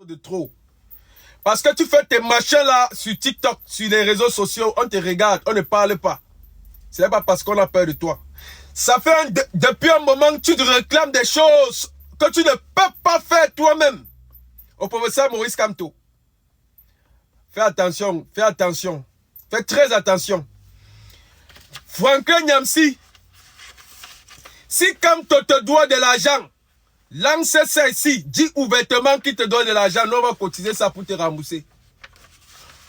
de trop. Parce que tu fais tes machins là sur TikTok, sur les réseaux sociaux, on te regarde, on ne parle pas. Ce n'est pas parce qu'on a peur de toi. Ça fait depuis un moment que tu te réclames des choses que tu ne peux pas faire toi-même. Au professeur Maurice Kamto. Fais attention, fais attention. Fais très attention. Franklin Nyamsi, si Kamto te doit de l'argent, lance ça ici, dis ouvertement qu'il te donne de l'argent, nous on va cotiser ça pour te rembourser.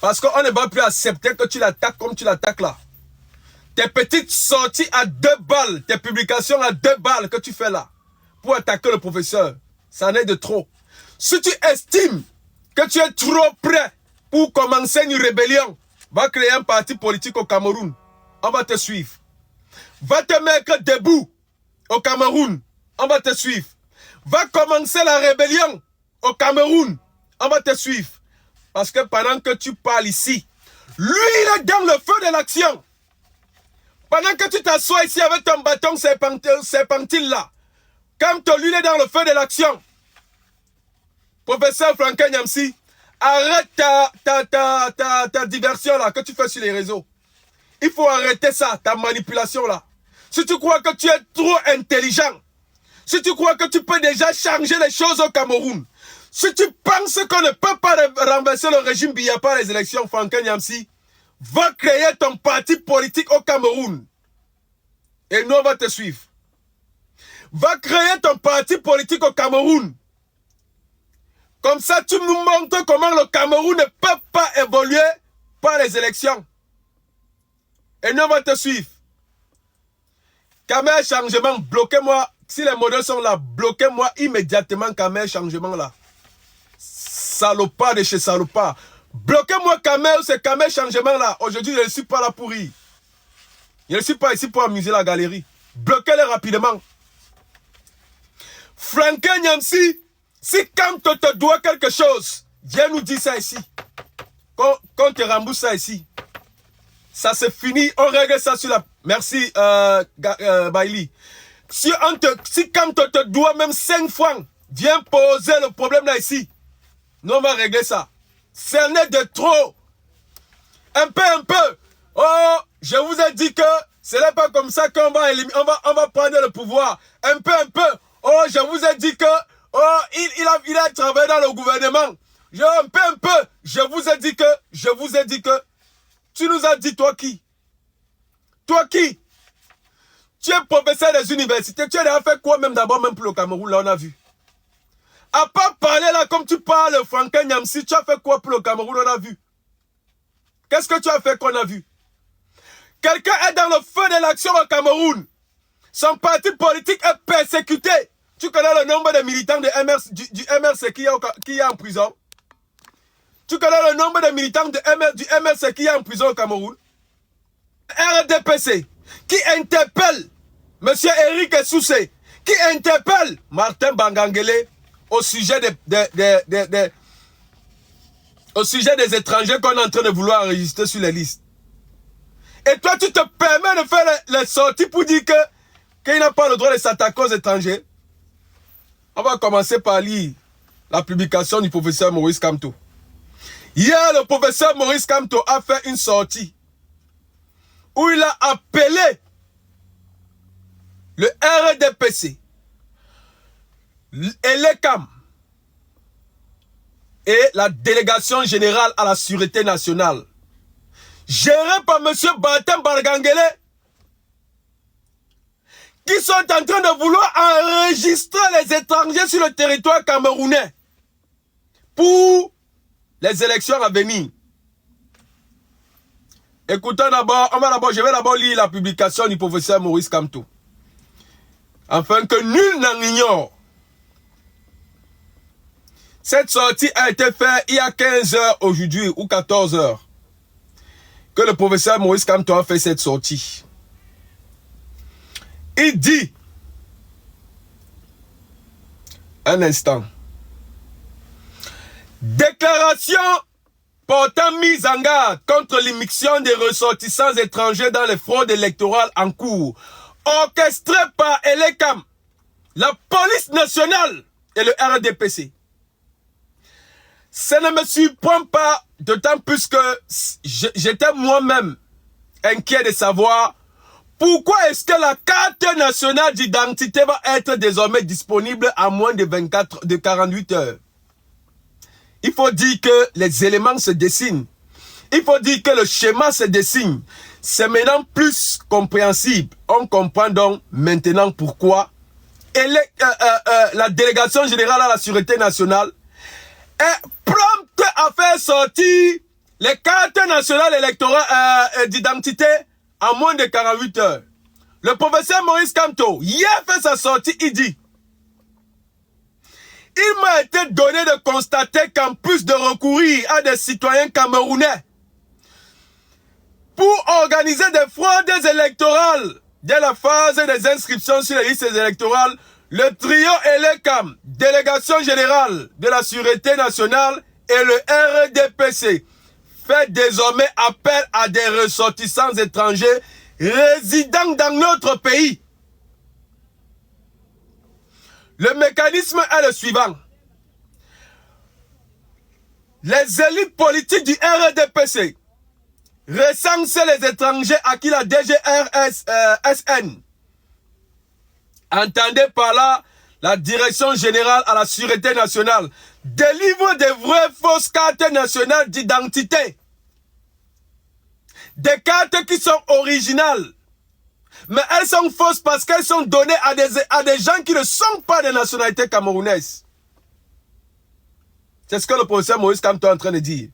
Parce qu'on ne va plus accepter que tu l'attaques comme tu l'attaques là. Tes petites sorties à 2 balles, tes publications à 2 balles que tu fais là, pour attaquer le professeur, ça en est de trop. Si tu estimes que tu es trop prêt pour commencer une rébellion, va créer un parti politique au Cameroun, on va te suivre. Va te mettre debout au Cameroun, on va te suivre. Va commencer la rébellion au Cameroun, on va te suivre. Parce que pendant que tu parles ici, lui il est dans le feu de l'action. Pendant que tu t'assois ici avec ton bâton serpentile là, comme lui il est dans le feu de l'action. Professeur Franklin Nyamsi, arrête ta diversion là que tu fais sur les réseaux. Il faut arrêter ça, ta manipulation là. Si tu crois que tu es trop intelligent, si tu crois que tu peux déjà changer les choses au Cameroun, si tu penses qu'on ne peut pas renverser le régime Biya par les élections, Franklin Nyamsi, va créer ton parti politique au Cameroun. Et nous, on va te suivre. Va créer ton parti politique au Cameroun. Comme ça, tu nous montres comment le Cameroun ne peut pas évoluer par les élections. Et nous, on va te suivre. Camer changement, bloquez-moi. Si les modèles sont là, bloquez-moi immédiatement Camer changement là. Salopard de chez salopard. Bloquez-moi Camer, c'est Camer changement là. Aujourd'hui, je ne suis pas là pour rire. Je ne suis pas ici pour amuser la galerie. Bloquez-les rapidement. Franklin Nyamsi, si Kamto te doit quelque chose, viens nous dire ça ici. Qu'on te rembourse ça ici. Ça c'est fini, on règle ça sur la... Merci Bailey. Si Kamto te doit même 5 francs, viens poser le problème là ici. Nous on va régler ça. Ce n'est de trop. Un peu. Oh, je vous ai dit que ce n'est pas comme ça qu'on va éliminer, on va prendre le pouvoir. Un peu. Oh, je vous ai dit que oh, il a travaillé dans le gouvernement. Un peu. Je vous ai dit que tu nous as dit toi qui? Tu es professeur des universités. Tu as déjà fait quoi même d'abord même pour le Cameroun? Là on a vu. À part parler là comme tu parles Franklin Nyamsi, tu as fait quoi pour le Cameroun? On a vu. Qu'est-ce que tu as fait qu'on a vu? Quelqu'un est dans le feu de l'action au Cameroun. Son parti politique est persécuté. Tu connais le nombre de militants du MRC qui est en prison? Tu connais le nombre de militants du MRC qui est en prison au Cameroun? RDPC qui interpelle M. Eric Soussé, qui interpelle Martin Bangangele au sujet des étrangers qu'on est en train de vouloir enregistrer sur les listes. Et toi, tu te permets de faire les sorties pour dire qu'il n'a pas le droit de s'attaquer aux étrangers. On va commencer par lire la publication du professeur Maurice Kamto. Hier, le professeur Maurice Kamto a fait une sortie où il a appelé le RDPC, l'ELECAM et la délégation générale à la sûreté nationale, gérée par M. Martin Bangangele, qui sont en train de vouloir enregistrer les étrangers sur le territoire camerounais pour les élections à venir. Écoutons d'abord, je vais d'abord lire la publication du professeur Maurice Kamto. Afin que nul n'en ignore. Cette sortie a été faite il y a 15 heures aujourd'hui ou 14 heures. Que le professeur Maurice Kamto a fait cette sortie. Il dit, un instant, déclaration portant mise en garde contre l'immixtion des ressortissants étrangers dans les fraudes électorales en cours, orchestrée par l'ELECAM, la police nationale et le RDPC. Ça ne me surprend pas, d'autant plus que j'étais moi-même inquiet de savoir pourquoi est-ce que la carte nationale d'identité va être désormais disponible à moins de 48 heures. Il faut dire que les éléments se dessinent. Il faut dire que le schéma se dessine. C'est maintenant plus compréhensible. On comprend donc maintenant pourquoi la délégation générale à la sûreté nationale est prompte à faire sortir les cartes nationales électorales d'identité en moins de 48 heures. Le professeur Maurice Kamto, hier fait sa sortie, il dit: il m'a été donné de constater qu'en plus de recourir à des citoyens camerounais pour organiser des fraudes électorales dès la phase des inscriptions sur les listes électorales, le trio ELECAM, délégation générale de la sûreté nationale, et le RDPC fait désormais appel à des ressortissants étrangers résidant dans notre pays. Le mécanisme est le suivant. Les élites politiques du RDPC recensent les étrangers à qui la DGRSN, entendez par là la Direction Générale à la Sûreté Nationale, délivre des vraies fausses cartes nationales d'identité. Des cartes qui sont originales. Mais elles sont fausses parce qu'elles sont données à des gens qui ne sont pas de nationalité camerounaise. C'est ce que le professeur Maurice Kamto est en train de dire.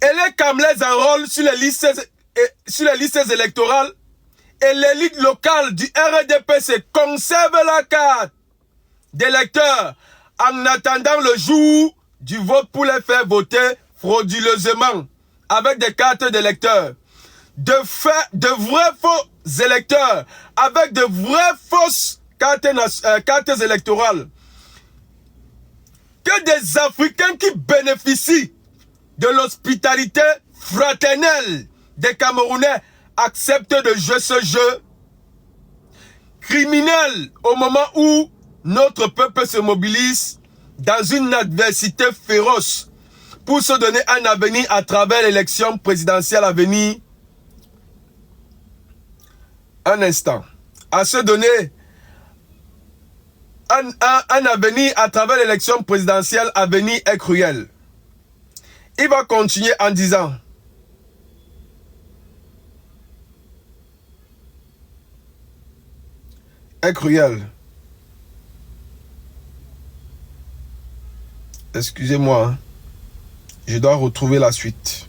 Et les CAM les enrôlent sur les listes électorales et l'élite locale du RDPC conserve la carte d'électeur en attendant le jour du vote pour les faire voter frauduleusement avec des cartes d'électeurs. De vrais faux électeurs avec de vraies fausses cartes électorales. Que des Africains qui bénéficient de l'hospitalité fraternelle des Camerounais acceptent de jouer ce jeu criminel au moment où notre peuple se mobilise dans une adversité féroce pour se donner un avenir à travers l'élection présidentielle à venir. Un instant. À se donner un avenir à travers l'élection présidentielle à venir est cruel. Il va continuer en disant: est cruel. Excusez-moi, hein. Je dois retrouver la suite.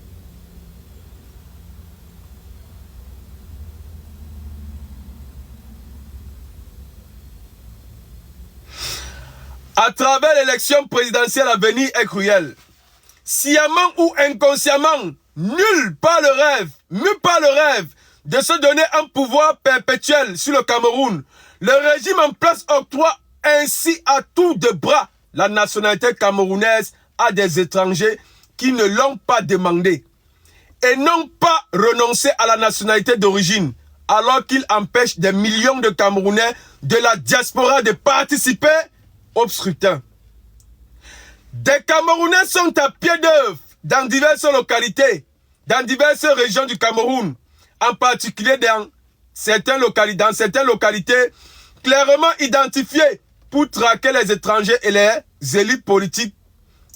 À travers l'élection présidentielle à venir est cruel. Sciemment ou inconsciemment, nul pas le rêve de se donner un pouvoir perpétuel sur le Cameroun. Le régime en place octroie ainsi à tout de bras la nationalité camerounaise à des étrangers qui ne l'ont pas demandé et n'ont pas renoncé à la nationalité d'origine, alors qu'il empêche des millions de Camerounais de la diaspora de participer au scrutin. Des Camerounais sont à pied d'œuvre dans diverses localités, dans diverses régions du Cameroun, en particulier dans certaines localités clairement identifiées pour traquer les étrangers et les élites politiques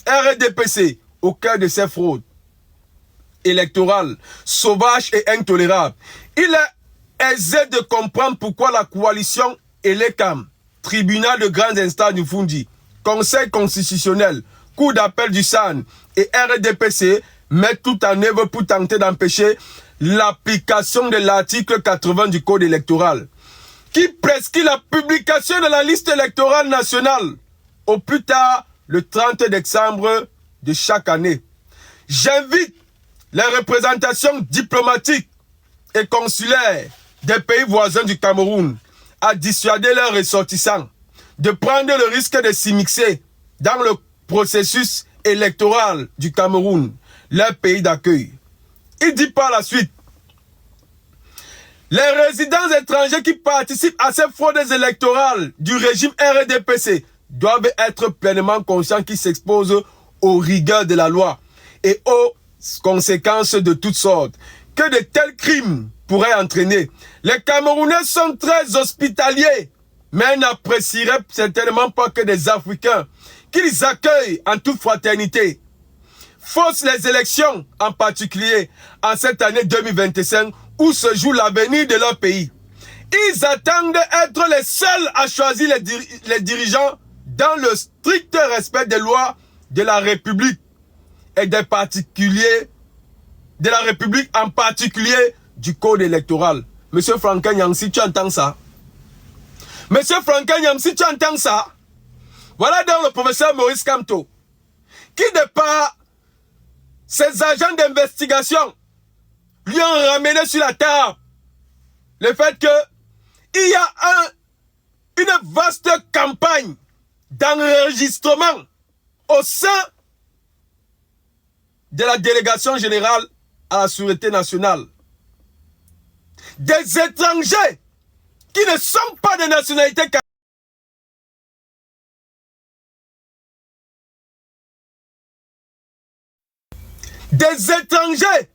RDPC au cœur de ces fraudes électorales sauvages et intolérables. Il est aisé de comprendre pourquoi la coalition ELECAM, Tribunal de grandes instances du Fundi, Conseil constitutionnel, Cour d'appel du SAN et RDPC mettent tout en œuvre pour tenter d'empêcher l'application de l'article 80 du Code électoral, qui prescrit la publication de la liste électorale nationale au plus tard le 30 décembre de chaque année. J'invite les représentations diplomatiques et consulaires des pays voisins du Cameroun à dissuader leurs ressortissants de prendre le risque de s'immiscer dans le processus électoral du Cameroun, leur pays d'accueil. Il dit par la suite: les résidents étrangers qui participent à ces fraudes électorales du régime RDPC doivent être pleinement conscients qu'ils s'exposent aux rigueurs de la loi et aux conséquences de toutes sortes que de tels crimes pourraient entraîner. Les Camerounais sont très hospitaliers, mais n'apprécieraient certainement pas que des Africains qu'ils accueillent en toute fraternité. Faussent les élections, en particulier en cette année 2025 où se joue l'avenir de leur pays. Ils attendent être les seuls à choisir les dirigeants dans le strict respect des lois de la République et des particuliers de la République, en particulier du code électoral. Monsieur Franklin Nyamsi, tu entends ça? Monsieur Franklin Nyamsi, tu entends ça? Voilà donc le professeur Maurice Kamto, qui de par ses agents d'investigation lui ont ramené sur la table le fait que il y a une vaste campagne d'enregistrement au sein de la délégation générale à la Sûreté nationale. Des étrangers qui ne sont pas de nationalité camerounaise. Des étrangers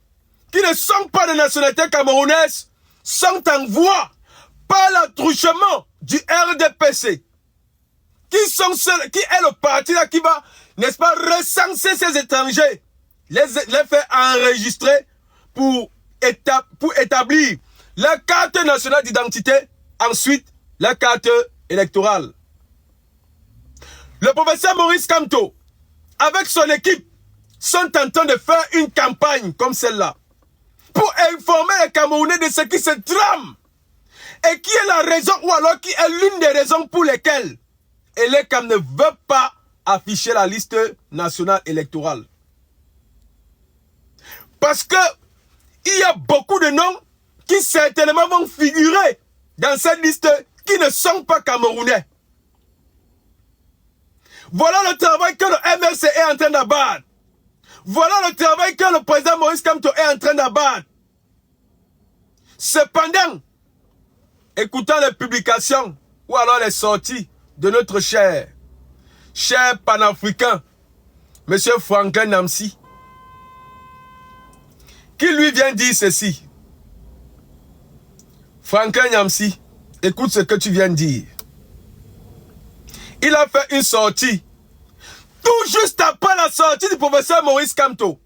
qui ne sont pas de nationalité camerounaise sont en voie par l'attrouchement du RDPC, qui est le parti là qui va, n'est-ce pas, recenser ces étrangers, les faire enregistrer pour établir la carte nationale d'identité, ensuite la carte électorale. Le professeur Maurice Kamto, avec son équipe, sont en train de faire une campagne comme celle-là pour informer les Camerounais de ce qui se trame et qui est la raison ou alors qui est l'une des raisons pour lesquelles Elecam ne veut pas afficher la liste nationale électorale. Parce que il y a beaucoup de noms qui certainement vont figurer dans cette liste qui ne sont pas camerounais. Voilà le travail que le MLC est en train d'abattre. Voilà le travail que le président Maurice Kamto est en train d'abattre. Cependant, écoutant les publications ou alors les sorties de notre cher panafricain, M. Franklin Nyamsi, qui lui vient dire ceci. Franklin Nyamsi, écoute ce que tu viens de dire. Il a fait une sortie tout juste après la sortie du professeur Maurice Kamto.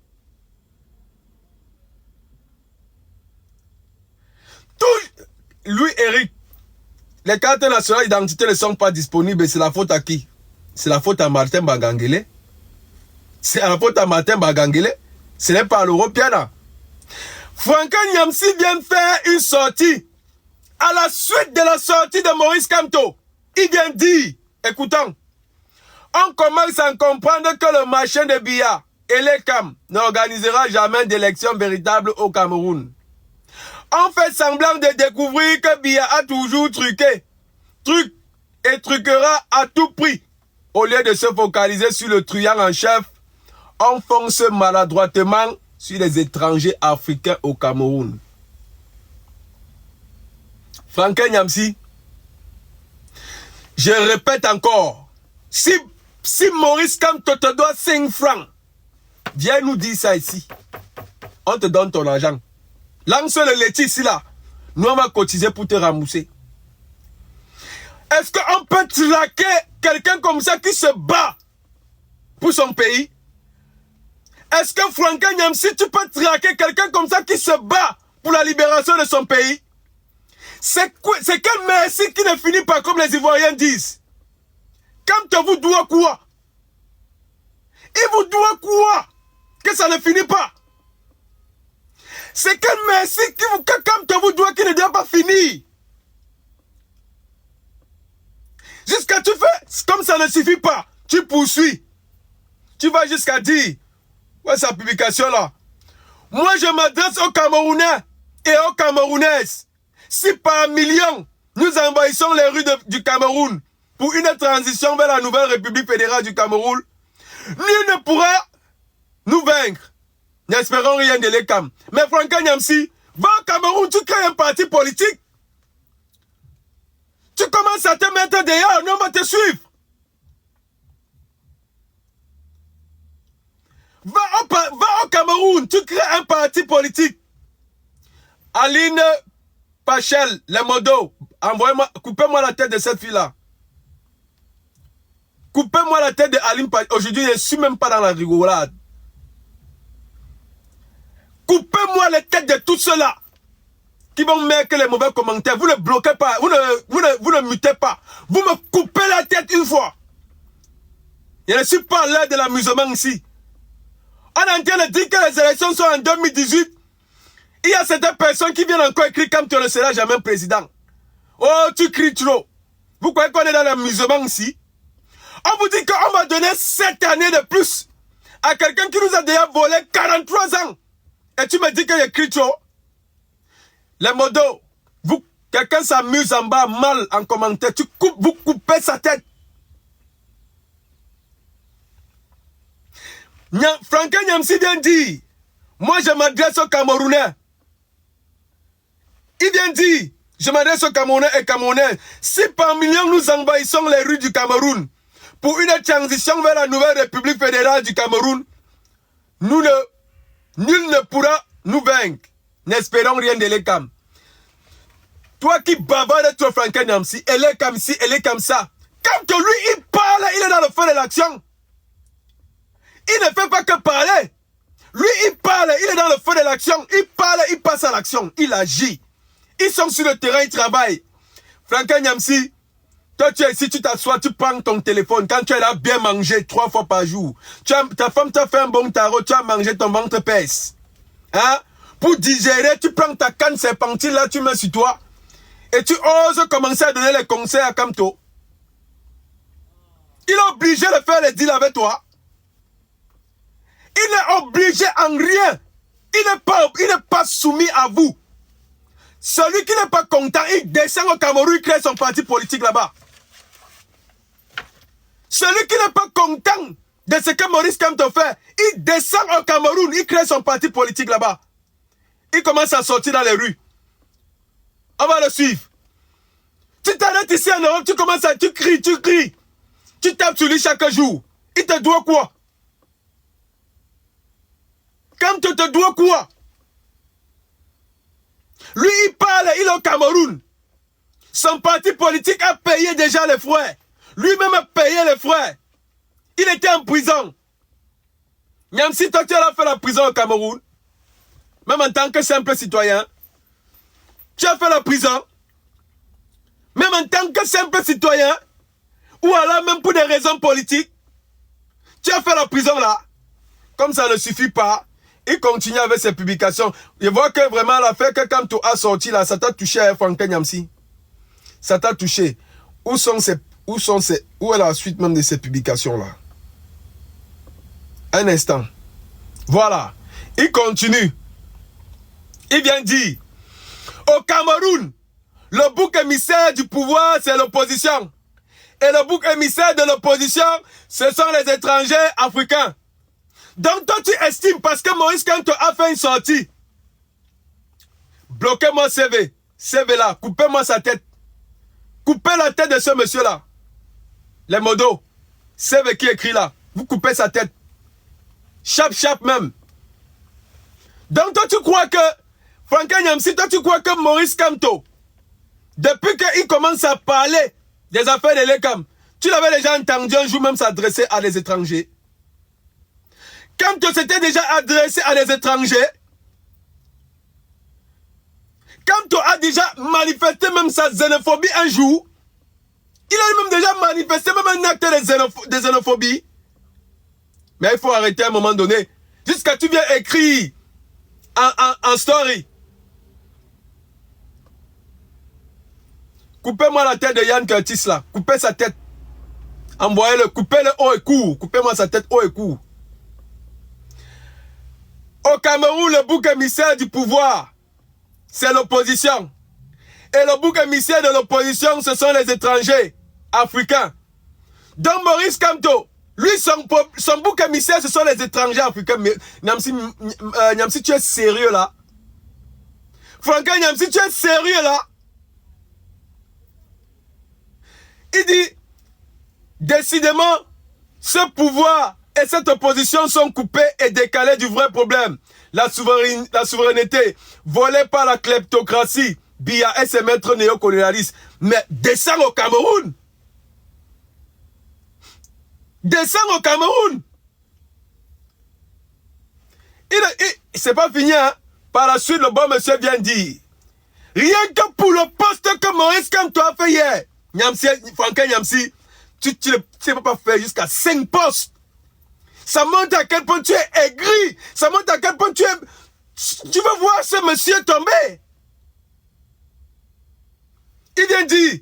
Lui, Eric, les cartes nationales d'identité ne sont pas disponibles. C'est la faute à qui? C'est la faute à Martin Bagangele. C'est la faute à Martin Bagangele. Ce n'est pas l'Européen. Franklin Nyamsi vient faire une sortie à la suite de la sortie de Maurice Kamto. Il vient dire, écoutons, on commence à comprendre que le machin de Biya et l'Ecam n'organisera jamais d'élection véritable au Cameroun. On fait semblant de découvrir que Biya a toujours truqué, et truquera à tout prix. Au lieu de se focaliser sur le truand en chef, on fonce maladroitement sur les étrangers africains au Cameroun. Franklin Nyamsi, je répète encore, si Maurice Kamto te doit 5 francs, viens nous dire ça ici. On te donne ton argent. Lance le laitier ici là. Nous on va cotiser pour te rembourser. Est-ce qu'on peut traquer quelqu'un comme ça qui se bat pour son pays? Est-ce que Franklin Nyamsi, tu peux traquer quelqu'un comme ça qui se bat pour la libération de son pays? C'est quel merci qui ne finit pas comme les Ivoiriens disent? Kamto vous doit quoi? Il vous doit quoi? Que ça ne finit pas. C'est quel merci que Kamto vous doit qui ne doit pas finir. Jusqu'à tu fais, comme ça ne suffit pas, tu poursuis. Tu vas jusqu'à dire, ouais, sa publication là. Moi je m'adresse aux Camerounais et aux Camerounaises. Si par million, nous envahissons les rues du Cameroun pour une transition vers la nouvelle République fédérale du Cameroun, nul ne pourra nous vaincre. N'espérons rien de l'Ecam. Mais Franklin Nyamsi, va au Cameroun, tu crées un parti politique. Tu commences à te mettre dehors, nous on va te suivre. Va au Cameroun, tu crées un parti politique. Aline Pachel, les modos, envoyez-moi, coupez-moi la tête de cette fille-là. Coupez-moi la tête de Aline Pachel. Aujourd'hui, je ne suis même pas dans la rigolade. Coupez-moi les têtes de tous ceux-là qui vont mettre les mauvais commentaires. Vous ne bloquez pas, vous ne mutez pas. Vous me coupez la tête une fois. Je ne suis pas l'heure de l'amusement ici. On est en train de dire que les élections sont en 2018. Il y a certaines personnes qui viennent encore écrire comme tu ne seras jamais président. Oh, tu cries trop. Vous croyez qu'on est dans l'amusement ici? On vous dit qu'on va donner 7 années de plus à quelqu'un qui nous a déjà volé 43 ans. Et tu me dis que je crie trop? Les modos, quelqu'un s'amuse en bas mal en commentaire. Vous coupez sa tête. Franklin Nyamsi vient dire, moi je m'adresse aux Camerounais. Il vient dire, je m'adresse aux Camerounais et Camerounais. Si par millions nous envahissons les rues du Cameroun pour une transition vers la nouvelle République fédérale du Cameroun, nul ne pourra nous vaincre. N'espérons rien de l'ECAM. Toi qui bavardes trop Franklin Nyamsi, elle est comme ci, elle est comme ça. Quand lui il parle, il est dans le feu de l'action. Il ne fait pas que parler. Lui, il parle, il est dans le feu de l'action. Il parle, il passe à l'action. Il agit. Ils sont sur le terrain, ils travaillent. Franklin Nyamsi, toi, si tu t'assois, tu prends ton téléphone. Quand tu es là, bien manger 3 fois par jour. Ta femme t'a fait un bon tarot, tu as mangé, ton ventre pèse. Hein? Pour digérer, tu prends ta canne serpentine là, tu mets sur toi. Et tu oses commencer à donner les conseils à Kamto. Il est obligé de faire les deals avec toi. Il n'est obligé en rien. Il n'est pas soumis à vous. Celui qui n'est pas content, il descend au Cameroun, il crée son parti politique là-bas. Celui qui n'est pas content de ce que Maurice Kamto fait, il descend au Cameroun, il crée son parti politique là-bas. Il commence à sortir dans les rues. On va le suivre. Tu t'arrêtes ici en Europe, tu cries. Tu tapes sur lui chaque jour. Il te doit quoi? Kamto te doit quoi? Lui, il parle, il est au Cameroun. Son parti politique a payé déjà les frais. Lui-même a payé les frais. Il était en prison. Nyamsi, toi, tu as fait la prison au Cameroun. Même en tant que simple citoyen. Tu as fait la prison. Même en tant que simple citoyen. Ou alors même pour des raisons politiques. Tu as fait la prison là. Comme ça ne suffit pas. Il continue avec ses publications. Je vois que vraiment l'affaire que Kamto a sorti là, ça t'a touché à Franklin Nyamsi. Ça t'a touché. Où est la suite même de ces publications là? Un instant. Voilà. Il continue. Il vient dire, au Cameroun, le bouc émissaire du pouvoir, c'est l'opposition. Et le bouc émissaire de l'opposition, ce sont les étrangers africains. Donc toi tu estimes, parce que Maurice Kamto a fait une sortie. Bloquez-moi CV. CV là, coupez-moi sa tête. Coupez la tête de ce monsieur là. Les modos. CV qui écrit là. Vous coupez sa tête. Chap même. Donc toi tu crois que Franklin Nyamsi, toi tu crois que Maurice Kamto, depuis qu'il commence à parler des affaires de l'ECAM, tu l'avais déjà entendu un jour même s'adresser à des étrangers? Kamto s'était déjà adressé à des étrangers. Kamto a déjà manifesté même sa xénophobie un jour. Il a même déjà manifesté même un acte de xénophobie. Mais il faut arrêter à un moment donné. Jusqu'à tu viens écrire en story. Coupez-moi la tête de Yann Curtis là. Coupez sa tête. Envoyez-le. Coupez-le haut et court. Coupez-moi sa tête haut et court. Au Cameroun, le bouc émissaire du pouvoir, c'est l'opposition. Et le bouc émissaire de l'opposition, ce sont les étrangers africains. Donc Maurice Kamto, lui, son bouc émissaire, ce sont les étrangers africains. Mais Nyamsi, tu es sérieux là? Franklin Nyamsi, tu es sérieux là? Il dit, décidément, ce pouvoir et cette opposition sont coupées et décalées du vrai problème. La souveraineté volée par la kleptocratie, Biya et ses maîtres néocolonialistes. Mais descends au Cameroun. Descends au Cameroun. C'est pas fini, hein. Par la suite, le bon monsieur vient dire, rien que pour le poste que Maurice Kamto a fait hier, Franck Nyamsi, tu ne peux pas faire jusqu'à 5 postes. Ça montre à quel point tu es aigri. Ça montre à quel point tu veux voir ce monsieur tomber. Il vient dire,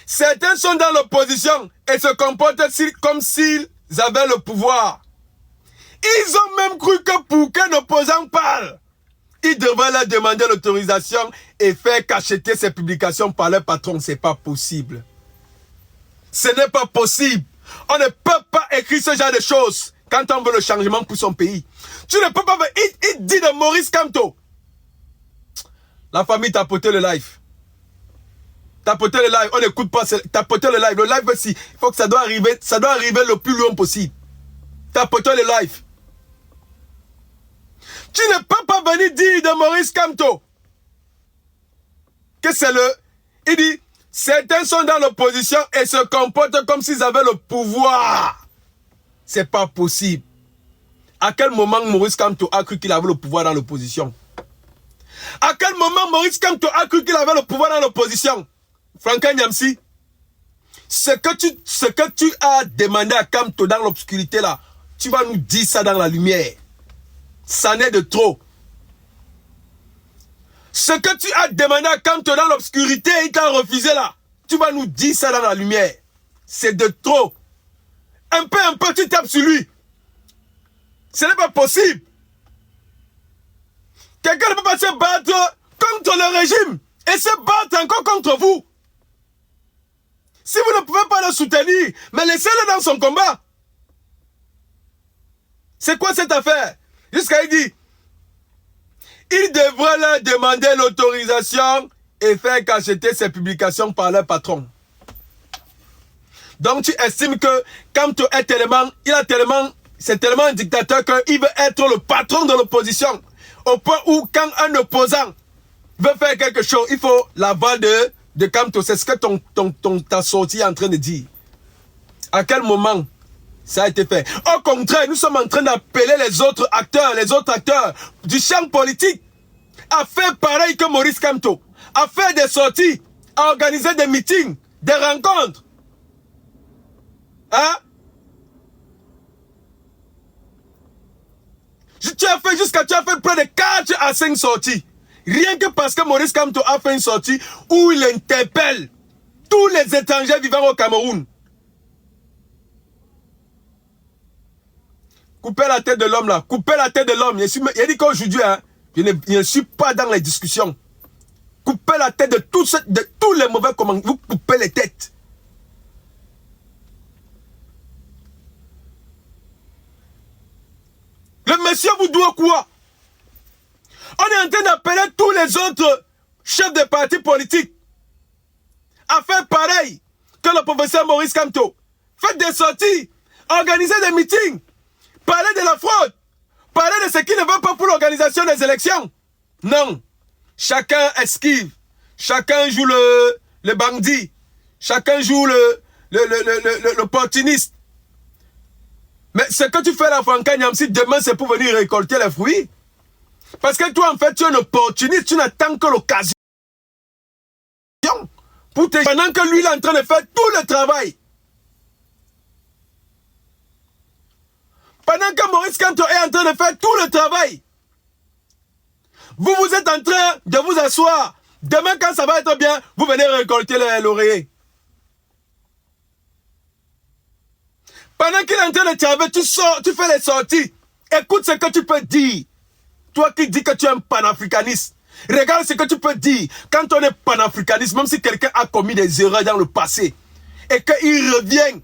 certains sont dans l'opposition et se comportent comme s'ils avaient le pouvoir. Ils ont même cru que pour qu'un opposant parle, ils devraient leur demander l'autorisation et faire cacheter ces publications par leur patron. C'est pas possible. Ce n'est pas possible. On ne peut pas écrire ce genre de choses quand on veut le changement pour son pays. Tu ne peux pas... Il dit de Maurice Kamto. La famille t'a poté le live. T'as poté le live. On n'écoute pas. T'as poté le live. Le live aussi. Il faut que ça doit arriver le plus loin possible. T'as poté le live. Tu ne peux pas venir dire de Maurice Kamto que c'est le... Il dit, certains sont dans l'opposition et se comportent comme s'ils avaient le pouvoir. C'est pas possible. À quel moment Maurice Kamto a cru qu'il avait le pouvoir dans l'opposition? À quel moment Maurice Kamto a cru qu'il avait le pouvoir dans l'opposition? Franck Nyamsi, ce que tu as demandé à Kamto dans l'obscurité là, tu vas nous dire ça dans la lumière. Ça n'est de trop. Ce que tu as demandé à Kamto dans l'obscurité, il t'a refusé là. Tu vas nous dire ça dans la lumière. C'est de trop. Un peu, tu tapes sur lui. Ce n'est pas possible. Quelqu'un ne peut pas se battre contre le régime et se battre encore contre vous. Si vous ne pouvez pas le soutenir, mais laissez-le dans son combat. C'est quoi cette affaire? Jusqu'à il dit, il devrait leur demander l'autorisation et faire cacheter ses publications par leur patron. Donc tu estimes que Kamto est c'est tellement un dictateur qu'il veut être le patron de l'opposition. Au point où quand un opposant veut faire quelque chose, il faut l'aval de Kamto. C'est ce que ta sortie est en train de dire. À quel moment ça a été fait? Au contraire, nous sommes en train d'appeler les autres acteurs du champ politique à faire pareil que Maurice Kamto, à faire des sorties, à organiser des meetings, des rencontres. Hein? Tu as fait près de 4 à 5 sorties. Rien que parce que Maurice Kamto a fait une sortie où il interpelle tous les étrangers vivant au Cameroun. Coupez la tête de l'homme là. Coupez la tête de l'homme. Il dit qu'aujourd'hui, hein, je ne suis pas dans les discussions. Coupez la tête de tous les mauvais commandants. Vous coupez les têtes. Le monsieur vous doit quoi? On est en train d'appeler tous les autres chefs de partis politiques à faire pareil que le professeur Maurice Kamto. Faites des sorties, organisez des meetings, parlez de la fraude, parlez de ce qui ne va pas pour l'organisation des élections. Non. Chacun esquive, chacun joue le bandit, chacun joue l'opportuniste. Mais ce que tu fais là, Franck Nyamsi, demain c'est pour venir récolter les fruits. Parce que toi, en fait, tu es un opportuniste, tu n'attends que l'occasion. Pendant que lui, il est en train de faire tout le travail. Pendant que Maurice Kamto est en train de faire tout le travail. Vous êtes en train de vous asseoir. Demain, quand ça va être bien, vous venez récolter les lauriers. Pendant qu'il est en train de travailler, tu sors, tu fais les sorties. Écoute ce que tu peux dire. Toi qui dis que tu es un panafricaniste. Regarde ce que tu peux dire. Quand on est panafricaniste, même si quelqu'un a commis des erreurs dans le passé, et qu'il revient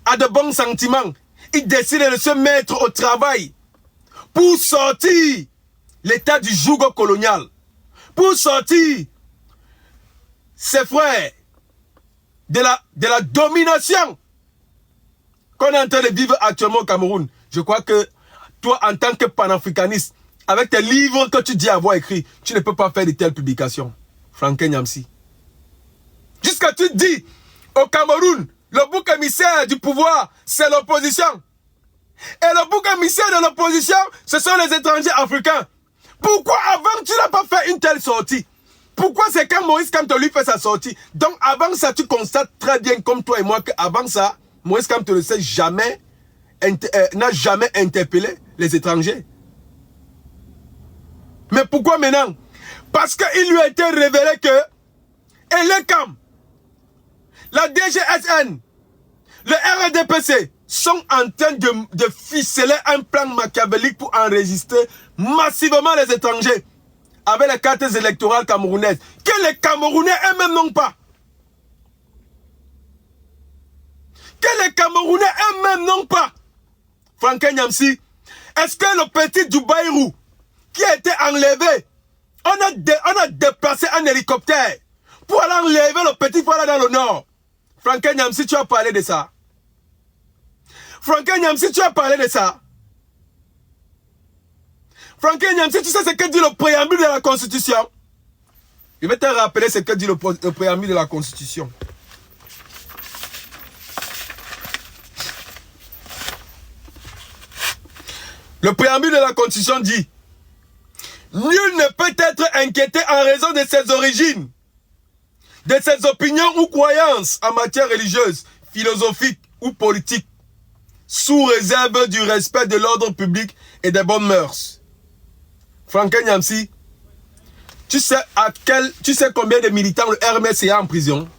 à de bons sentiments, il décide de se mettre au travail pour sortir l'état du joug colonial, pour sortir ses frères de la domination qu'on est en train de vivre actuellement au Cameroun, je crois que toi, en tant que panafricaniste, avec tes livres que tu dis avoir écrits, tu ne peux pas faire de telles publications. Franklin Nyamsi. Jusqu'à tu dis, au Cameroun, le bouc émissaire du pouvoir, c'est l'opposition. Et le bouc émissaire de l'opposition, ce sont les étrangers africains. Pourquoi avant tu n'as pas fait une telle sortie? Pourquoi c'est quand Maurice Kamto lui fait sa sortie? Donc avant ça, tu constates très bien comme toi et moi qu'avant ça, Maurice Kamto ne sait jamais, n'a jamais interpellé les étrangers. Mais pourquoi maintenant? Parce qu'il lui a été révélé que Elekam, la DGSN, le RDPC sont en train de ficeler un plan machiavélique pour enregistrer massivement les étrangers avec les cartes électorales camerounaises que les Camerounais eux-mêmes n'ont pas. Que les Camerounais eux-mêmes n'ont pas. Franklin Nyamsi, est-ce que le petit Dubaïrou qui a été enlevé, on a déplacé un hélicoptère pour aller enlever le petit voilà dans le nord? Franklin Nyamsi, tu as parlé de ça. Franklin Nyamsi, tu as parlé de ça. Franklin Nyamsi, tu sais ce que dit le préambule de la Constitution? Je vais te rappeler ce que dit le préambule de la Constitution. Le préambule de la Constitution dit: nul ne peut être inquiété en raison de ses origines, de ses opinions ou croyances en matière religieuse, philosophique ou politique, sous réserve du respect de l'ordre public et des bonnes mœurs. Franklin Nyamsi, tu sais combien de militants le RMC a en prison?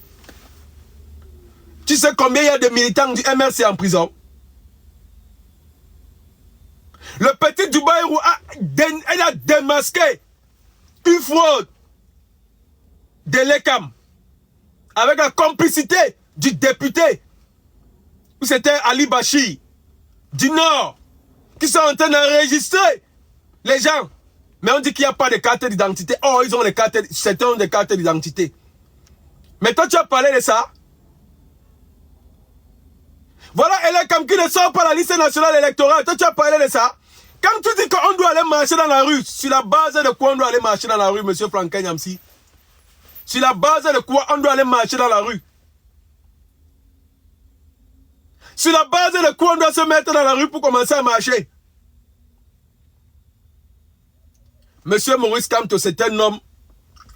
Tu sais combien il y a de militants du MRC en prison? Le petit Dubaïrou a démasqué une fraude de l'ECAM avec la complicité du député, où c'était Ali Bachir du Nord, qui sont en train d'enregistrer les gens. Mais on dit qu'il n'y a pas de carte d'identité. Oh, ils ont des cartes, certains ont des cartes d'identité. Mais toi, tu as parlé de ça. Voilà, l'ECAM qui ne sort pas la liste nationale électorale. Toi, tu as parlé de ça. Quand tu dis qu'on doit aller marcher dans la rue, sur la base de quoi on doit aller marcher dans la rue, monsieur Franklin Nyamsi? Sur la base de quoi on doit aller marcher dans la rue? Sur la base de quoi on doit se mettre dans la rue pour commencer à marcher? Monsieur Maurice Kamto, c'est un homme,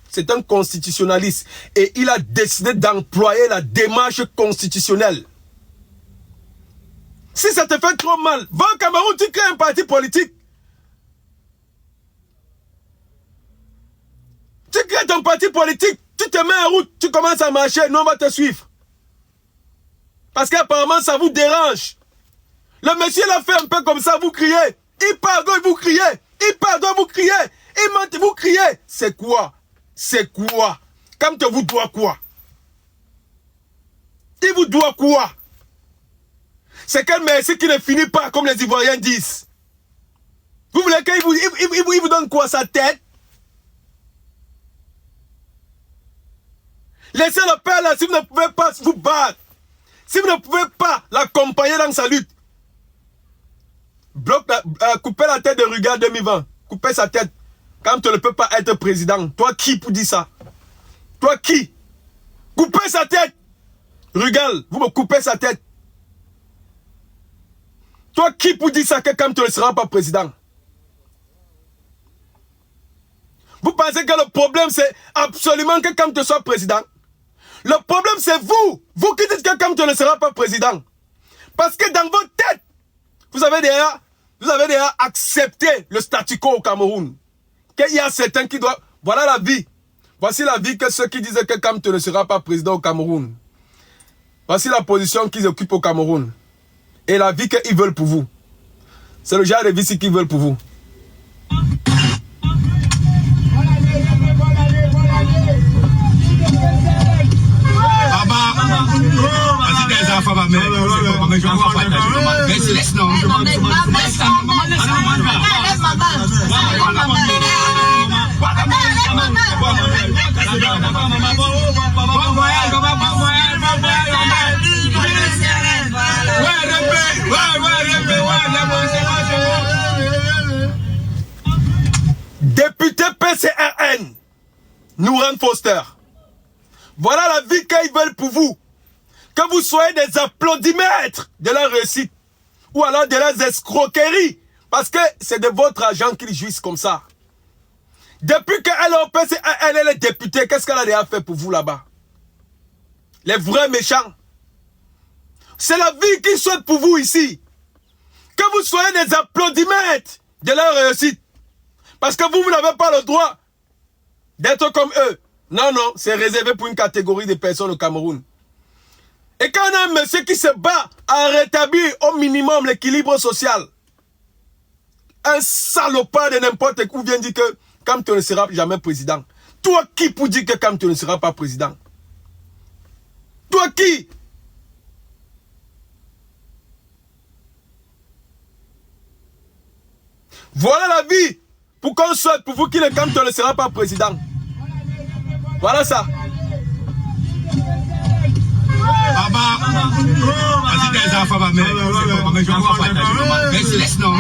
c'est un constitutionnaliste. Et il a décidé d'employer la démarche constitutionnelle. Si ça te fait trop mal, va au Cameroun, tu crées un parti politique. Tu crées ton parti politique, tu te mets en route, tu commences à marcher, nous on va te suivre. Parce qu'apparemment ça vous dérange. Le monsieur l'a fait un peu comme ça, vous criez. Il pardonne, vous criez. Il pardonne, vous criez. Il ment, vous criez. C'est quoi? C'est quoi? Comme te vous doit quoi? Il vous doit quoi? C'est quel merci qui ne finit pas comme les Ivoiriens disent. Vous voulez qu'il vous donne quoi? Sa tête? Laissez le père là si vous ne pouvez pas vous battre. Si vous ne pouvez pas l'accompagner dans sa lutte. Coupez la tête de Rugal 2020. Coupez sa tête. Quand tu ne peux pas être président. Toi qui pour dire ça? Toi qui? Coupez sa tête. Rugal, vous me coupez sa tête. Toi qui pour dire ça que quand tu ne seras pas président? Vous pensez que le problème c'est absolument que quand tu sois président? Le problème c'est vous. Vous qui dites que quand tu ne seras pas président. Parce que dans votre tête, vous avez déjà accepté le statu quo au Cameroun. Qu'il y a certains qui doivent... Voilà la vie. Voici la vie que ceux qui disent que quand tu ne seras pas président au Cameroun. Voici la position qu'ils occupent au Cameroun. Et la vie qu'ils veulent pour vous. C'est le genre de vie qu'ils veulent pour vous. Ouais, Député PCRN, Nouran Foster. Voilà la vie qu'ils veulent pour vous. Que vous soyez des applaudimètres de leur réussite. Ou alors de leurs escroqueries. Parce que c'est de votre argent qu'ils jouissent comme ça. Depuis qu'elle est au PCRN, elle est députée, qu'est-ce qu'elle a déjà fait pour vous là-bas? Les vrais méchants. C'est la vie qu'ils souhaitent pour vous ici. Que vous soyez des applaudimètres de leur réussite. Parce que vous n'avez pas le droit d'être comme eux. Non, non, c'est réservé pour une catégorie de personnes au Cameroun. Et quand on a un monsieur qui se bat à rétablir au minimum l'équilibre social, un salopard de n'importe où vient dire que Kamto ne sera jamais président. Toi qui pour dire que Kamto ne sera pas président? Toi qui? Voilà la vie. Pour qu'on souhaite pour vous qui le Kamto ne sera pas président. Voilà ça. Baba, vas-y des enfants, mais je ne vais pas partager. Laisse non.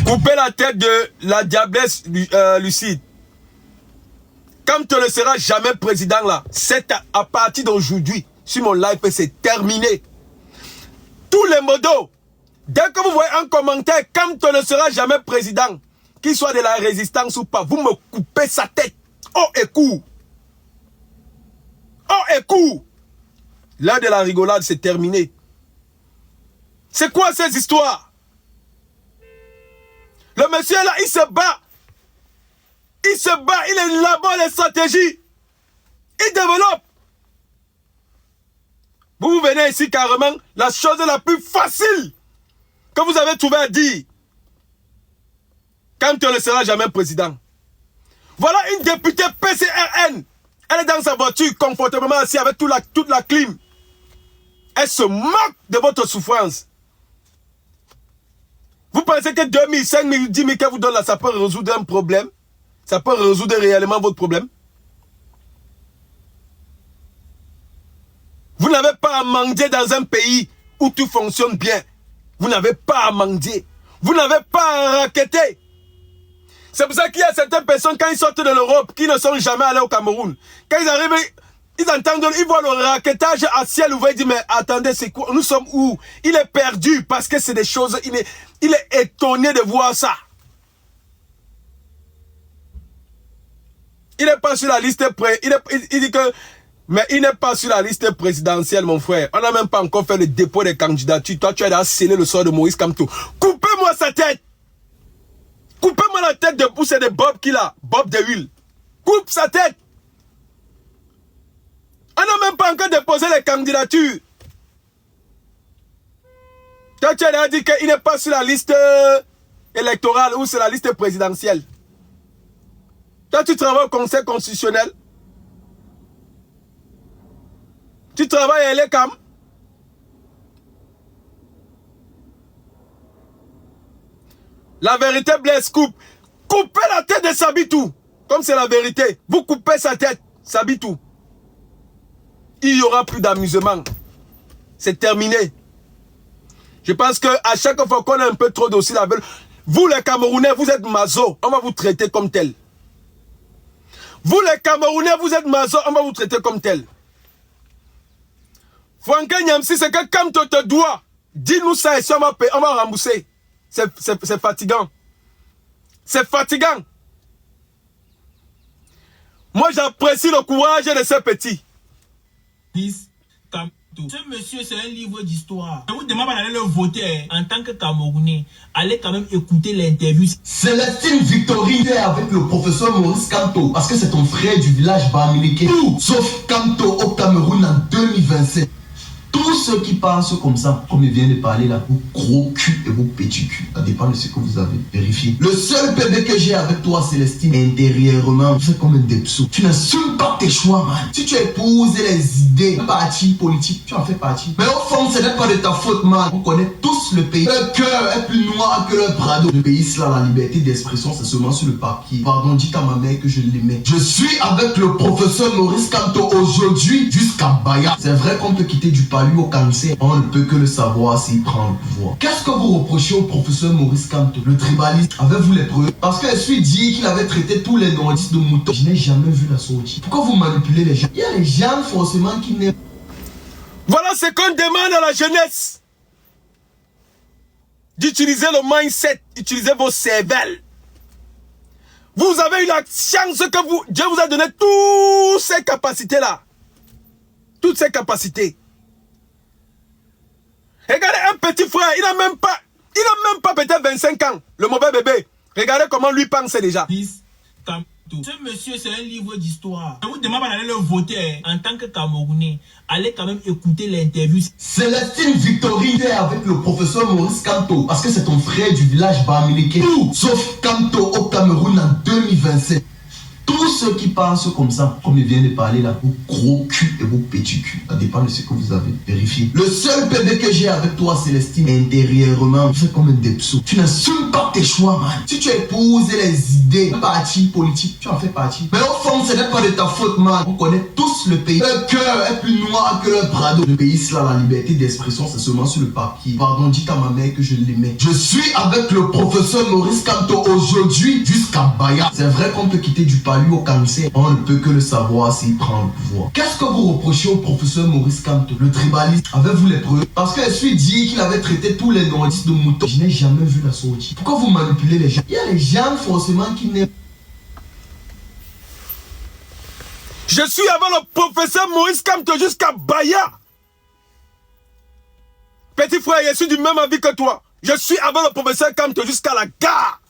Coupez la tête de la diablesse Lucide. Kamto ne sera jamais président là. C'est à partir d'aujourd'hui, sur mon live, c'est terminé. Tous les modos, dès que vous voyez un commentaire, Kamto ne sera jamais président, qu'il soit de la résistance ou pas, vous me coupez sa tête. Oh et court. Oh et court. L'heure de la rigolade, c'est terminé. C'est quoi ces histoires? Le monsieur là, il se bat. Il se bat, il élabore les stratégies. Il développe. Vous venez ici carrément, la chose la plus facile que vous avez trouvé à dire. Quand on ne sera jamais président. Voilà une députée PCRN. Elle est dans sa voiture, confortablement assise avec toute la clim. Elle se moque de votre souffrance. Vous pensez que 2 000, 5 000, 10 000 qu'elle vous donne là, ça peut résoudre un problème? Ça peut résoudre réellement votre problème? Vous n'avez pas à mendier dans un pays où tout fonctionne bien. Vous n'avez pas à mendier. Vous n'avez pas à raqueter. C'est pour ça qu'il y a certaines personnes, quand ils sortent de l'Europe, qui ne sont jamais allés au Cameroun. Quand ils arrivent, ils entendent, ils voient le raquetage à ciel ouvert, ils disent, mais attendez, c'est quoi? Nous sommes où? Il est perdu parce que c'est des choses, il est étonné de voir ça. Il n'est pas sur la liste il dit que, mais il n'est pas sur la liste présidentielle, mon frère. On n'a même pas encore fait le dépôt des candidatures. Toi, tu as déjà scellé le sort de Moïse Kamto. Coupez-moi sa tête. Coupez-moi la tête de pouce et de Bob qu'il a. Bob de huile. Coupe sa tête. On n'a même pas encore déposé les candidatures. Toi, tu as déjà dit qu'il n'est pas sur la liste électorale ou sur la liste présidentielle. Toi, tu travailles au Conseil constitutionnel. Tu travailles à l'ECAM. La vérité blesse, coupe. Coupez la tête de Sabitou. Comme c'est la vérité. Vous coupez sa tête, Sabitou. Il n'y aura plus d'amusement. C'est terminé. Je pense qu'à chaque fois qu'on a un peu trop d'aussi la veille, vous les Camerounais, vous êtes maso. On va vous traiter comme tel. Vous les Camerounais, vous êtes maso. On va vous traiter comme tel. Franck Nyamsi, c'est que comme tu te dois, dis-nous ça et si on va payer, on va rembourser. C'est fatigant. C'est fatigant. Moi, j'apprécie le courage de ces petits. Ce monsieur, c'est un livre d'histoire. Je vous demande d'aller le voter en tant que Camerounais. Allez quand même écouter l'interview. Célestine Victorine est avec le professeur Maurice Kamto parce que c'est ton frère du village Bamileke. Tout sauf Kamto au Cameroun en 2027. Tous ceux qui pensent comme ça, comme il vient de parler là, vous gros cul et vous petit cul. Ça dépend de ce que vous avez vérifié. Le seul bébé que j'ai avec toi, Célestine, intérieurement, tu fais comme un depso. Tu n'assumes pas tes choix, man. Si tu épouses les idées, parti politique, tu en fais partie. Mais au fond, ce n'est pas de ta faute, man. On connaît tous le pays. Le cœur est plus noir que le Prado. Le pays, là, la liberté d'expression, c'est seulement sur le papier. Pardon, dites à ma mère que je l'aimais. Je suis avec le professeur Maurice Kamto aujourd'hui jusqu'à Baya. C'est vrai qu'on peut quitter du palu au cancer. On ne peut que le savoir s'il prend le pouvoir. Qu'est-ce que vous reprochez au professeur Maurice Kamto? Le tribalisme. Avez-vous les preuves? Parce que je suis dit qu'il avait traité tous les nordistes de moutons. Je n'ai jamais vu la sortie. Pourquoi vous manipulez les gens? Il y a les gens forcément qui n'aiment. Voilà ce qu'on demande à la jeunesse. D'utiliser le mindset, utilisez vos cervelles. Vous avez eu la chance que Dieu vous a donné toutes ces capacités-là. Toutes ces capacités. Regardez un petit frère, il n'a même pas peut-être 25 ans, le mauvais bébé. Regardez comment lui pense déjà. Ce monsieur, c'est un livre d'histoire. Je vous demande d'aller le voter en tant que Camerounais. Allez quand même écouter l'interview. Célestine Victorine est avec le professeur Maurice Kamto parce que c'est ton frère du village Bamileke. Tout sauf Kamto au Cameroun en 2027. Tous ceux qui pensent comme ça, comme il vient de parler là, vous gros cul et vous petit cul. Ça dépend de ce que vous avez vérifié. Le seul bébé que j'ai avec toi, Célestine, intérieurement, tu fais comme un depso. Tu n'assumes pas tes choix, man. Si tu épouses les idées, parti politique, tu en fais partie. Mais au fond, ce n'est pas de ta faute, man. On connaît tous le pays. Le cœur est plus noir que le Prado. Le pays, là, la liberté d'expression, c'est seulement sur le papier. Pardon, dites à ma mère que je l'aimais. Je suis avec le professeur Maurice Kamto aujourd'hui jusqu'à Baya. C'est vrai qu'on peut quitter du palu au cancer. On ne peut que le savoir s'il prend le pouvoir. Qu'est-ce que vous reprochez au professeur Maurice Kamto? Le tribalisme. Avez-vous les preuves? Parce que je suis dit qu'il avait traité tous les nordistes de moutons. Je n'ai jamais vu la sortie. Pourquoi vous manipulez les gens? Il y a les gens forcément qui n'aiment. Je suis avec le professeur Maurice Kamto jusqu'à Baya. Petit frère, je suis du même avis que toi. Je suis avec le professeur Kamto jusqu'à la gare.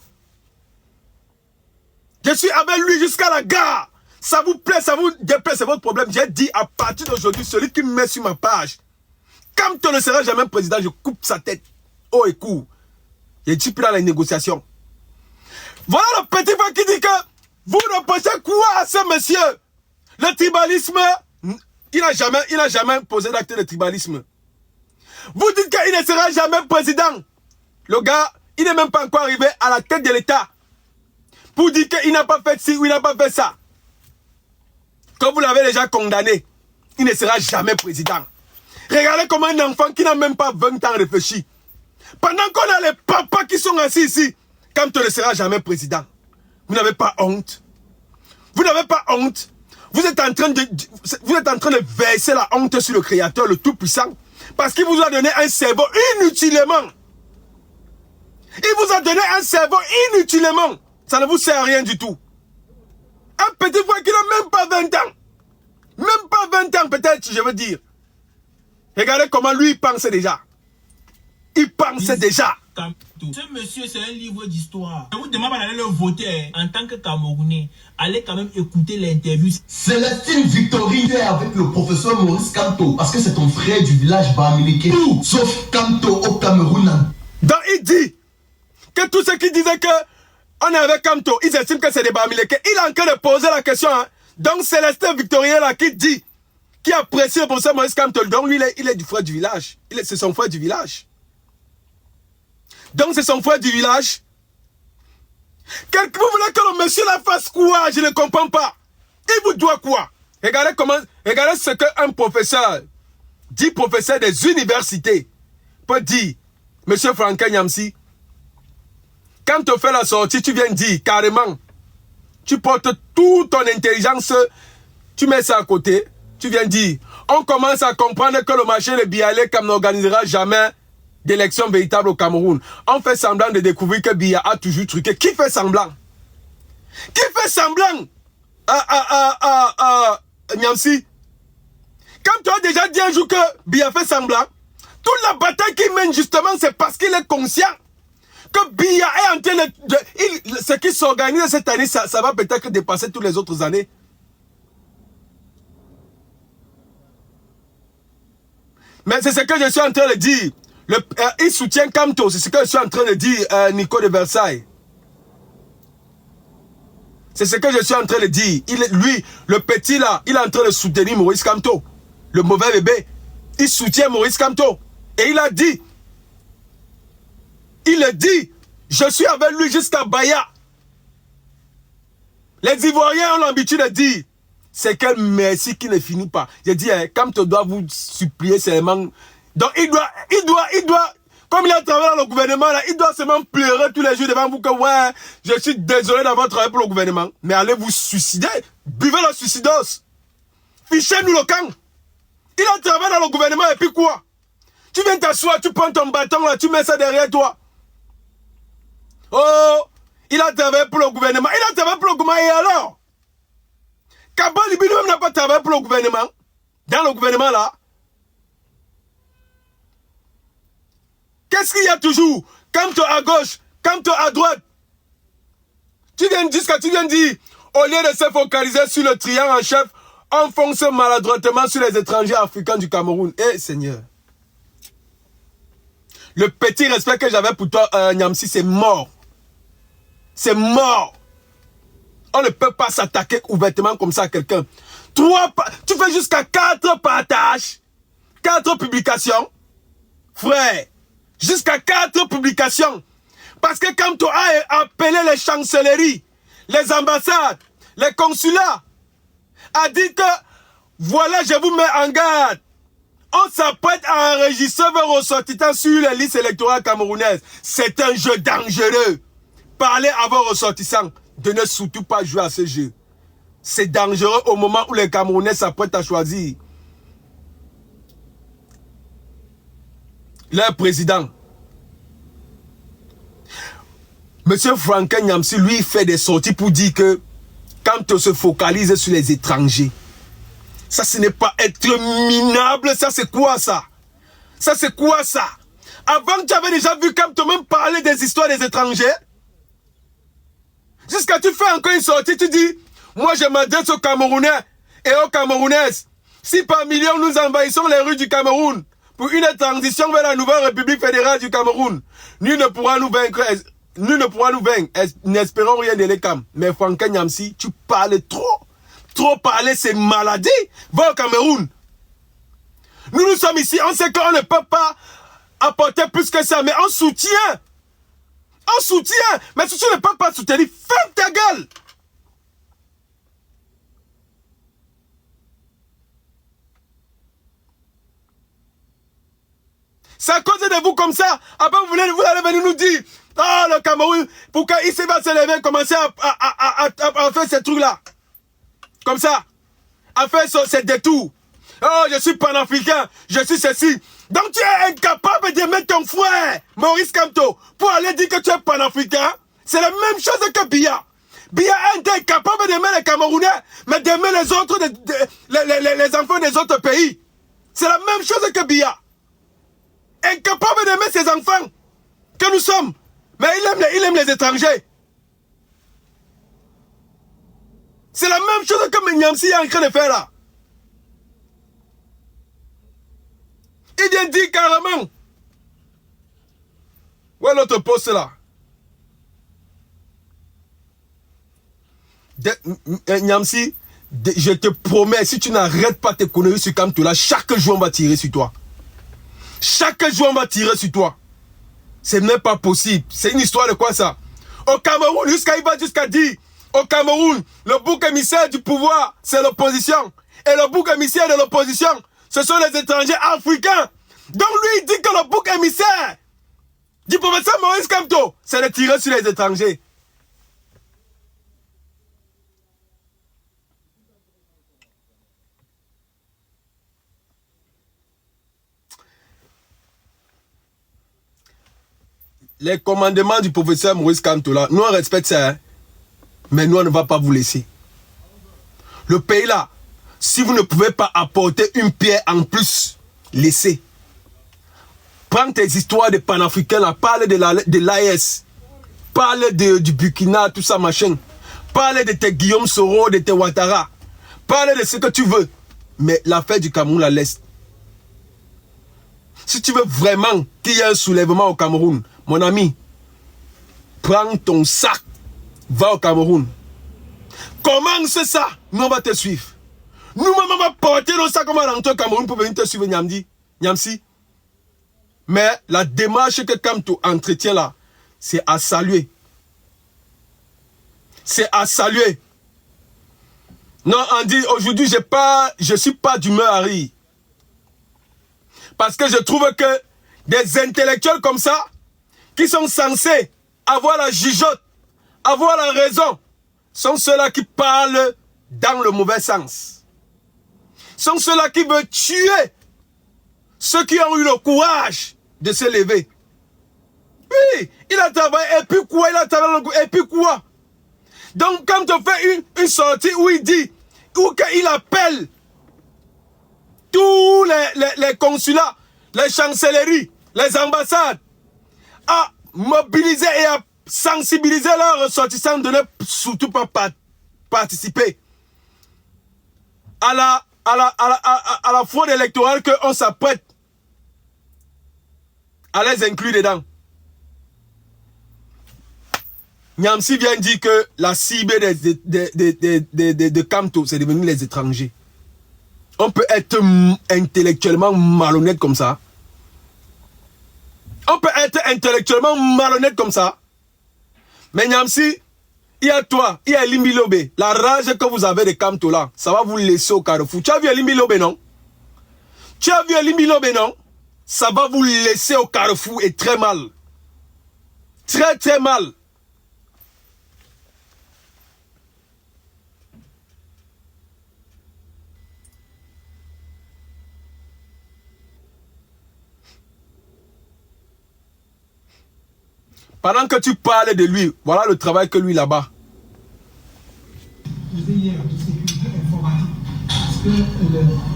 Je suis avec lui jusqu'à la gare. Ça vous plaît, ça vous déplaît, c'est votre problème. J'ai dit à partir d'aujourd'hui, celui qui me met sur ma page, Kamto ne sera jamais président, je coupe sa tête haut et court. Je ne suis plus dans les négociations. Voilà le petit frère qui dit que vous reprochez quoi à ce monsieur? Le tribalisme, il n'a jamais posé d'acte de tribalisme. Vous dites qu'il ne sera jamais président. Le gars, il n'est même pas encore arrivé à la tête de l'État. Pour dire qu'il n'a pas fait ci ou il n'a pas fait ça. Quand vous l'avez déjà condamné, il ne sera jamais président. Regardez comment un enfant qui n'a même pas 20 ans réfléchit. Pendant qu'on a les papas qui sont assis ici, Kamto ne sera jamais président. Vous n'avez pas honte. Vous n'avez pas honte. Vous êtes en train de verser la honte sur le Créateur, le Tout-Puissant. Parce qu'il vous a donné un cerveau inutilement. Il vous a donné un cerveau inutilement. Ça ne vous sert à rien du tout. Un petit frère qui n'a même pas 20 ans. Même pas 20 ans peut-être, je veux dire. Regardez comment lui il pense déjà. Il pense déjà. Ce monsieur, c'est un livre d'histoire. Je vous demande d'aller le voter en tant que Camerounais. Allez quand même écouter l'interview. Célestine Victorine est avec le professeur Maurice Kamto parce que c'est ton frère du village Bamileke. Tout sauf Kamto au Cameroun. Donc il dit que tous ceux qui disaient que on est avec Kamto, ils estiment que c'est des Bamileke. Il est en train de poser la question. Hein. Donc Célestin Victorien là qui dit, qui apprécie le professeur Maurice Kamto. Donc lui, il est du frère du village. C'est son frère du village. Donc c'est son frère du village. Vous voulez que le monsieur la fasse quoi? Je ne comprends pas. Il vous doit quoi? Regardez ce qu'un professeur, dit professeur des universités, peut dire. Monsieur Franklin Nyamsi, quand tu fais la sortie, tu viens dire carrément, tu portes toute ton intelligence, tu mets ça à côté, tu viens dire, on commence à comprendre que le marché de Bialé comme n'organisera jamais d'élection véritable au Cameroun. On fait semblant de découvrir que Biya a toujours truqué. Qui fait semblant? Qui fait semblant? Nyamsi. Quand tu as déjà dit un jour que Biya fait semblant, toute la bataille qu'il mène justement, c'est parce qu'il est conscient que Biya est en train de ce qui s'organise cette année, ça va peut-être dépasser toutes les autres années. Mais c'est ce que je suis en train de dire. Il soutient Kamto, c'est ce que je suis en train de dire, Nico de Versailles. C'est ce que je suis en train de dire. Lui, le petit là, il est en train de soutenir Maurice Kamto. Le mauvais bébé. Il soutient Maurice Kamto. Et il a dit, je suis avec lui jusqu'à Baya. Les Ivoiriens ont l'habitude de dire, c'est quel merci qui ne finit pas. J'ai dit, Kamto doit vous supplier seulement. Donc il doit, comme il a travaillé dans le gouvernement, là, il doit seulement pleurer tous les jours devant vous que, ouais, je suis désolé d'avoir travaillé pour le gouvernement. Mais allez vous suicider. Buvez la suicidos. Fichez-nous le camp. Il a travaillé dans le gouvernement et puis quoi? Tu viens t'asseoir, tu prends ton bâton là, tu mets ça derrière toi. Oh, il a travaillé pour le gouvernement. Il a travaillé pour le gouvernement et alors? Kaba Libi lui-même n'a pas travaillé pour le gouvernement. Dans le gouvernement là. Qu'est-ce qu'il y a toujours? Kamto à gauche, Kamto à droite. Tu viens de dire, au lieu de se focaliser sur le triangle en chef, on fonce maladroitement sur les étrangers africains du Cameroun. Eh Seigneur. Le petit respect que j'avais pour toi, Niamsi, c'est mort. C'est mort. On ne peut pas s'attaquer ouvertement comme ça à quelqu'un. Tu fais jusqu'à 4 partages, 4 publications. Frère, jusqu'à 4 publications. Parce que quand tu as appelé les chancelleries, les ambassades, les consulats, a dit que, voilà, je vous mets en garde. On s'apprête à enregistrer vos ressortissants sur les listes électorales camerounaises. C'est un jeu dangereux. Parlez à vos ressortissants de ne surtout pas jouer à ce jeu. C'est dangereux au moment où les Camerounais s'apprêtent à choisir leur président. Monsieur Franklin Niamsi, lui, fait des sorties pour dire que quand on se focalise sur les étrangers, ça, ce n'est pas être minable. Ça, c'est quoi ça? Ça, c'est quoi ça? Avant, tu avais déjà vu quand tu même parler des histoires des étrangers. Jusqu'à tu fais encore une sortie, tu dis, moi, je m'adresse aux Camerounais et aux Camerounaises. Si par millions, nous envahissons les rues du Cameroun pour une transition vers la nouvelle République fédérale du Cameroun, nul ne pourra nous vaincre. N'espérons rien de l'ECAM. Mais Franklin Niamsi, tu parles trop. Trop parler, c'est maladie. Va au Cameroun. Nous sommes ici, on sait qu'on ne peut pas apporter plus que ça, mais on soutient. On soutient. Mais si tu ne peux pas soutenir, ferme ta gueule. C'est à cause de vous comme ça. Après, vous allez venir nous dire, ah, le Cameroun, pourquoi il va se lever, commencer à faire ces trucs-là. Comme ça. À faire ces détours. Oh, je suis panafricain, je suis ceci. Donc tu es incapable de mettre ton frère, Maurice Kamto, pour aller dire que tu es panafricain. C'est la même chose que Biya. Biya est incapable d'aimer les Camerounais, mais d'aimer les autres, les enfants des autres pays. C'est la même chose que Biya. Incapable d'aimer ses enfants, que nous sommes. Mais il aime les étrangers. C'est la même chose que Niamsi est en train de faire là. Il vient dire carrément. Où est l'autre poste là? Niamsi, je te promets, si tu n'arrêtes pas tes conneries sur Kamto là, chaque jour on va tirer sur toi. Chaque jour on va tirer sur toi. C'est même pas possible. C'est une histoire de quoi ça? Au Cameroun, il va jusqu'à dire, au Cameroun, le bouc émissaire du pouvoir, c'est l'opposition. Et le bouc émissaire de l'opposition, ce sont les étrangers africains. Donc lui, il dit que le bouc émissaire du professeur Maurice Kamto, c'est de tirer sur les étrangers. Les commandements du professeur Maurice Kamto là, nous on respecte ça, hein? Mais nous on ne va pas vous laisser. Le pays là, si vous ne pouvez pas apporter une pierre en plus, laissez. Prends tes histoires de panafricains là, parle de l'AES, parle du Burkina, tout ça machin. Parle de tes Guillaume Soro, de tes Ouattara. Parle de ce que tu veux. Mais l'affaire du Cameroun la laisse. Si tu veux vraiment qu'il y ait un soulèvement au Cameroun, mon ami, prends ton sac, va au Cameroun. Commence ça, nous on va te suivre. Nous-mêmes on va porter nos sacs, on va rentrer au Cameroun pour venir te suivre, Niamsi. Mais la démarche que Kamto entretient là, c'est à saluer. C'est à saluer. Non, Andy, aujourd'hui, je suis pas d'humeur à rire. Parce que je trouve que des intellectuels comme ça, qui sont censés avoir la jugeote, avoir la raison, sont ceux-là qui parlent dans le mauvais sens. Sont ceux-là qui veulent tuer ceux qui ont eu le courage de se lever. Oui, il a travaillé, et puis quoi? Il a travaillé, et puis quoi? Donc, quand on fait une sortie où il dit, où il appelle tous les consulats, les chancelleries, les ambassades à mobiliser et à sensibiliser leurs ressortissants de ne surtout pas participer à la fraude électorale qu'on s'apprête à les inclure dedans. Niamsi vient dire que la cible de Kamto, c'est devenu les étrangers. On peut être intellectuellement malhonnête comme ça. On peut être intellectuellement malhonnête comme ça. Mais Niamsi, il y a toi, il y a Elimbi Lobé. La rage que vous avez de Kamto là, ça va vous laisser au carrefour. Tu as vu Elimbi Lobé, non? Tu as vu Elimbi Lobé, non? Ça va vous laisser au carrefour et très mal. Très très mal. Pendant que tu parles de lui, voilà le travail que lui là-bas. Hier de sécurité informatique. Parce que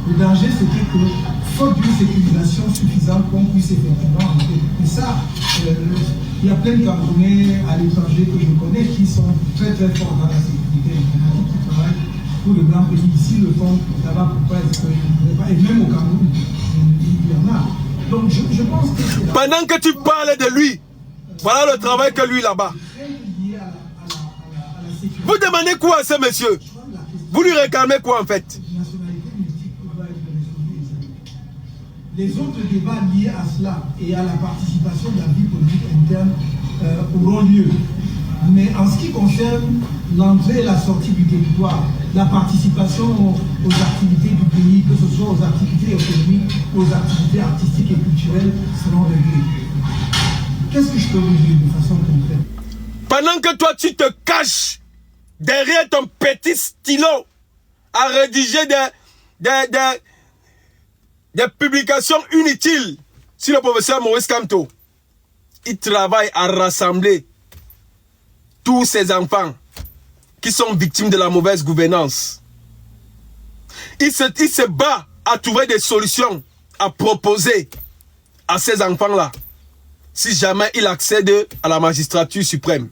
le danger c'était que, faute d'une sécurisation suffisante, qu'on puisse effectivement entrer. Et ça, il y a plein de Camerounais à l'étranger que je connais qui sont très très forts dans la sécurité informatique, qui travaillent pour le grand pays. Ici, le font là-bas pour pas être. Et même au Cameroun, il y en a. Donc je pense que. Pendant que tu parles de lui, voilà le travail que lui là-bas. Vous demandez quoi à ce monsieur? Vous lui réclamez quoi en fait? Les autres débats liés à cela et à la participation de la vie politique interne auront lieu. Mais en ce qui concerne l'entrée et la sortie du territoire, la participation aux activités du pays, que ce soit aux activités économiques, aux activités artistiques et culturelles, seront réglées. Qu'est-ce que je peux vous dire de façon concrète? Pendant que toi tu te caches derrière ton petit stylo à rédiger des publications inutiles sur le professeur Maurice Kamto, il travaille à rassembler tous ces enfants qui sont victimes de la mauvaise gouvernance. Il se bat à trouver des solutions à proposer à ces enfants-là si jamais il accède à la magistrature suprême.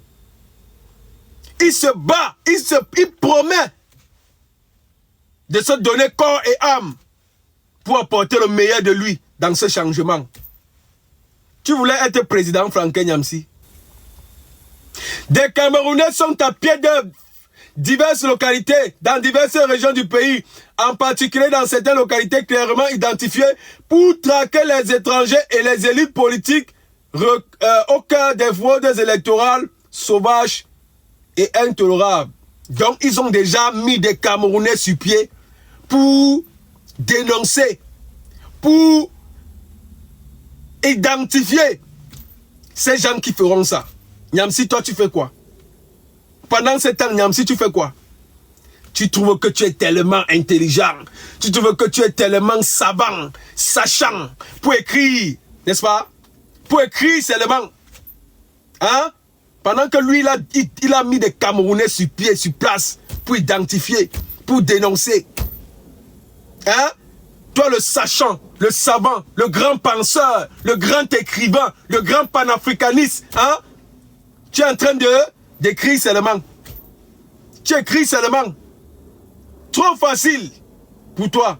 Il se bat, il promet de se donner corps et âme pour apporter le meilleur de lui dans ce changement. Tu voulais être président, Franklin Niamsi. Des Camerounais sont à pied d'œuvre, diverses localités, dans diverses régions du pays, en particulier dans certaines localités clairement identifiées, pour traquer les étrangers et les élites politiques au cœur des fraudes électorales sauvages et intolérables. Donc, ils ont déjà mis des Camerounais sur pied pour dénoncer, pour identifier ces gens qui feront ça. Niamsi, toi, tu fais quoi? Pendant ce temps, Niamsi, tu fais quoi? Tu trouves que tu es tellement intelligent, tu trouves que tu es tellement savant, sachant, pour écrire, n'est-ce pas? Pour écrire seulement. Hein? Pendant que lui, il a mis des Camerounais sur pied, sur place, pour identifier, pour dénoncer. Hein? Toi, le sachant, le savant, le grand penseur, le grand écrivain, le grand panafricaniste, hein? Tu es en train d'écrire seulement. Tu écris seulement. Trop facile pour toi.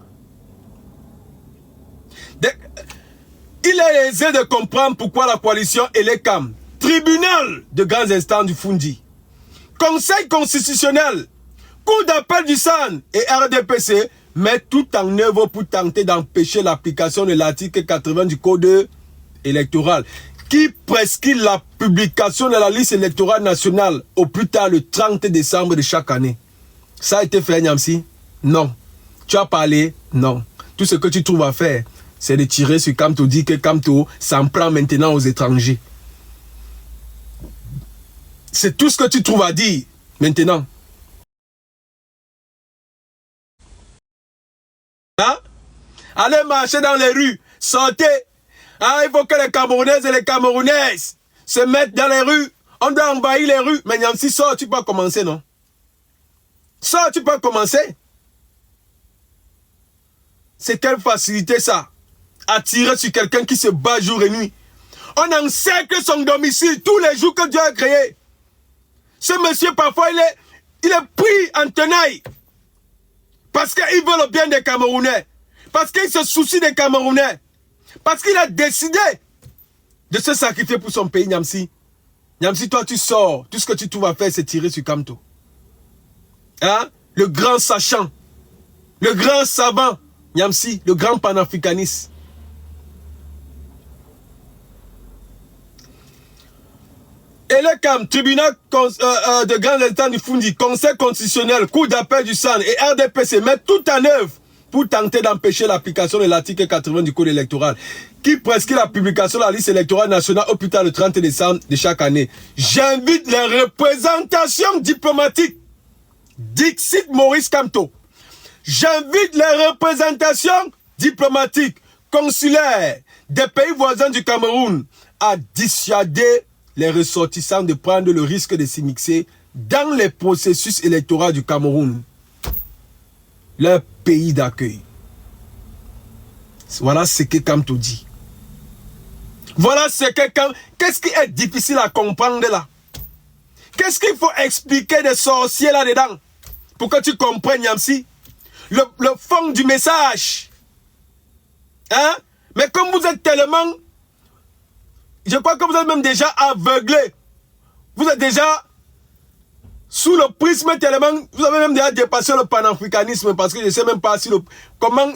Il Il est aisé de comprendre pourquoi la coalition Elekam, tribunal de grands instants du Fundi, Conseil constitutionnel, Cour d'appel du SAN et RDPC mettent tout en œuvre pour tenter d'empêcher l'application de l'article 80 du Code électoral qui prescrit la publication de la liste électorale nationale au plus tard le 30 décembre de chaque année. Ça a été fait, Niamsi? Non. Tu as parlé? Non. Tout ce que tu trouves à faire, c'est de tirer sur Kamto, dire que Kamto s'en prend maintenant aux étrangers. C'est tout ce que tu trouves à dire maintenant. Hein? Allez marcher dans les rues, sortez. Ah, il faut que les Camerounaises et les Camerounaises se mettent dans les rues. On doit envahir les rues. Mais Niamsi, sors, tu peux commencer, non? Sors, tu peux commencer. C'est quelle facilité ça? Attirer sur quelqu'un qui se bat jour et nuit. On encercle son domicile tous les jours que Dieu a créé. Ce monsieur, parfois, il est pris en tenaille. Parce qu'il veut le bien des Camerounais. Parce qu'il se soucie des Camerounais. Parce qu'il a décidé de se sacrifier pour son pays, Niamsi. Niamsi, toi, tu sors. Tout ce que tu trouves à faire, c'est tirer sur Kamto. Hein? Le grand sachant. Le grand savant. Niamsi, le grand panafricaniste. Elekam, tribunal de grands instants du Fundi, Conseil constitutionnel, Cour d'appel du SAN et RDPC mettent tout en œuvre pour tenter d'empêcher l'application de l'article 80 du Code électoral qui prescrit la publication de la liste électorale nationale au plus tard le 30 décembre de chaque année. J'invite les représentations diplomatiques, Dixit Maurice Kamto. J'invite les représentations diplomatiques, consulaires des pays voisins du Cameroun à dissuader les ressortissants de prendre le risque de s'immiscer dans les processus électoraux du Cameroun, leur pays d'accueil. Voilà ce que Kamto dit. Voilà ce que qu'est-ce qui est difficile à comprendre là? Qu'est-ce qu'il faut expliquer des sorciers là-dedans pour que tu comprennes, Niamsi? Le fond du message. Hein? Mais comme vous êtes tellement... Je crois que vous êtes même déjà aveuglé. Vous êtes déjà sous le prisme tellement... Vous avez même déjà dépassé le panafricanisme parce que je ne sais même pas si le... Comment...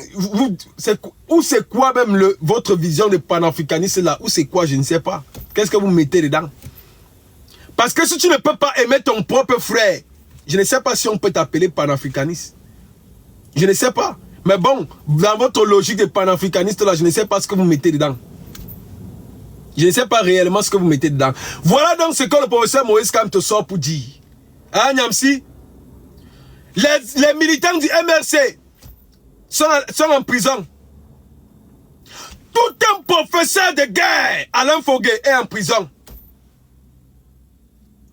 Où c'est quoi même votre vision de panafricanisme là? Où c'est quoi? Je ne sais pas. Qu'est-ce que vous mettez dedans? Parce que si tu ne peux pas aimer ton propre frère, je ne sais pas si on peut t'appeler panafricaniste. Je ne sais pas. Mais bon, dans votre logique de panafricaniste là, je ne sais pas ce que vous mettez dedans. Je ne sais pas réellement ce que vous mettez dedans. Voilà donc ce que le professeur Maurice Kamto sort pour dire. Hein, Niamsi? Les militants du MRC sont en prison. Tout un professeur de guerre, Alain Fogué, est en prison.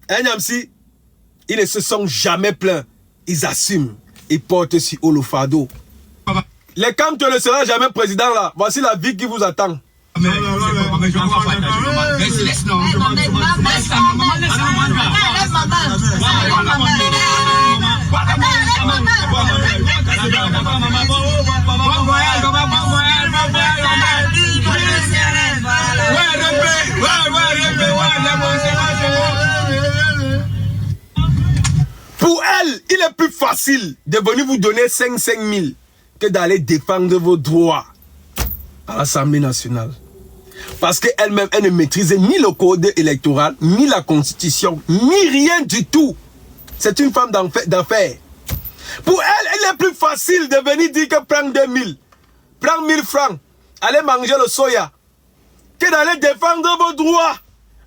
Hein, Niamsi? Ils ne se sont jamais plaints. Ils assument. Ils portent sur Olofado. Les Kamto ne sera jamais président là. Voici la vie qui vous attend. Mais je vois pas. Mais laisse non. Pour elle, il est plus facile de venir vous donner 5 000 que d'aller défendre vos droits à l'Assemblée nationale. Parce qu'elle-même, elle ne maîtrise ni le code électoral, ni la constitution, ni rien du tout. C'est une femme d'affaires. Pour elle, il est plus facile de venir dire que prends 2000, prends 1000 francs, allez manger le soya, que d'aller défendre vos droits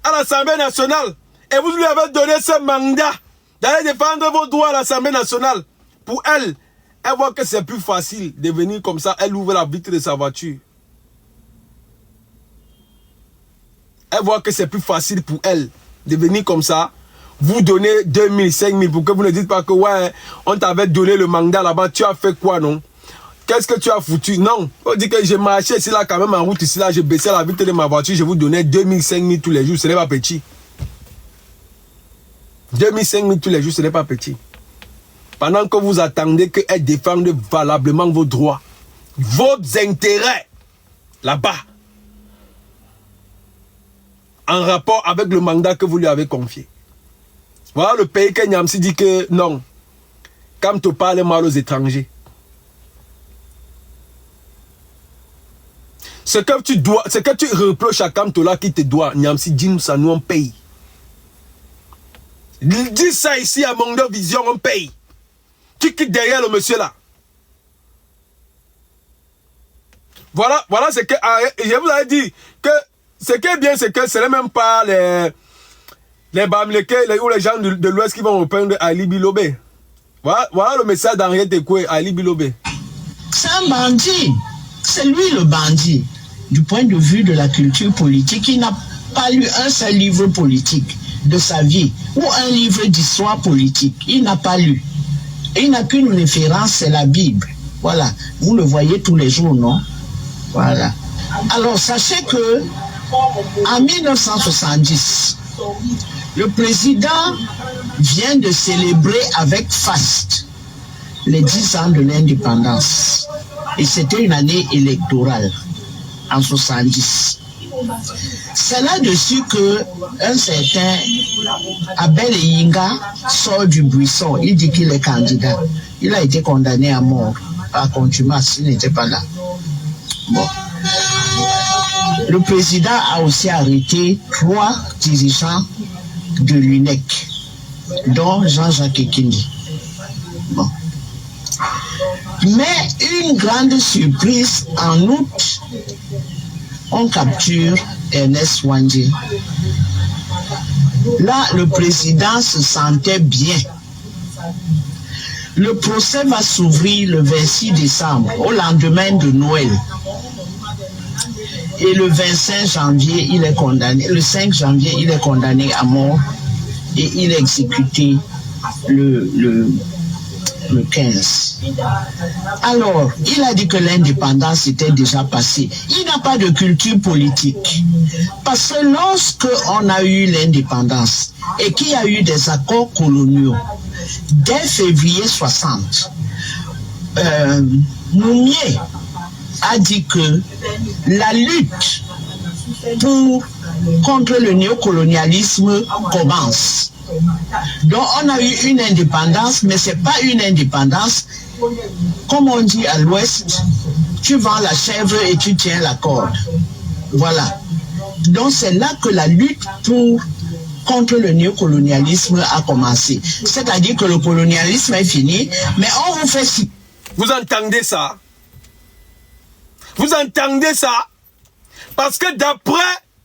à l'Assemblée nationale. Et vous lui avez donné ce mandat d'aller défendre vos droits à l'Assemblée nationale. Pour elle, elle voit que c'est plus facile de venir comme ça, elle ouvre la vitre de sa voiture. Elle voit que c'est plus facile pour elle de venir comme ça, vous donner 2000, 5000 pour que vous ne dites pas que ouais, on t'avait donné le mandat là-bas, tu as fait quoi non? Qu'est-ce que tu as foutu? Non, on dit que j'ai marché ici là quand même en route ici là, j'ai baissé la vitre de ma voiture, je vous donnais 2000, 5000 tous les jours, ce n'est pas petit. 2000, 5000 tous les jours, ce n'est pas petit. Pendant que vous attendez qu'elle défende valablement vos droits, vos intérêts là-bas. en rapport avec le mandat que vous lui avez confié. Voilà le pays que Niamsi dit que non. Kamto parle mal aux étrangers. Ce que tu reproches à Kamto là qui te doit, Niamsi, dis-nous ça, nous on paye. Dis ça ici à Mondo Vision, on paye. Tu quittes derrière le monsieur là. Voilà ce que je vous avais dit que ce qui est bien, c'est que ce n'est même pas les Bamileke ou les gens de l'Ouest qui vont reprendre Ali Bilobé. Voilà le message d'Henriette Ekoué, Ali Bilobé. C'est un bandit. C'est lui le bandit. Du point de vue de la culture politique, il n'a pas lu un seul livre politique de sa vie ou un livre d'histoire politique. Il n'a pas lu. Et il n'a qu'une référence, c'est la Bible. Voilà. Vous le voyez tous les jours, non? Voilà. Alors, sachez que en 1970, le président vient de célébrer avec faste les 10 ans de l'indépendance. Et c'était une année électorale en 70. C'est là-dessus que un certain Abel Eyinga sort du buisson. Il dit qu'il est candidat. Il a été condamné à mort par contumace. Il n'était pas là. Bon. Le président a aussi arrêté 3 dirigeants de l'UNEC, dont Jean-Jacques Ekindi. Bon. Mais une grande surprise, en août, on capture Ernest Wandje. Là, le président se sentait bien. Le procès va s'ouvrir le 26 décembre, au lendemain de Noël. Et le 25 janvier, il est condamné. Le 5 janvier, il est condamné à mort et il est exécuté le 15. Alors, il a dit que l'indépendance était déjà passée. Il n'a pas de culture politique. Parce que lorsque on a eu l'indépendance et qu'il y a eu des accords coloniaux, dès février 60, Moumié a dit que la lutte contre le néocolonialisme commence. Donc on a eu une indépendance, mais ce n'est pas une indépendance, comme on dit à l'Ouest, tu vends la chèvre et tu tiens la corde. Voilà. Donc c'est là que la lutte contre le néocolonialisme a commencé. C'est-à-dire que le colonialisme est fini, mais on vous fait si. Vous entendez ça? Vous entendez ça? Parce que d'après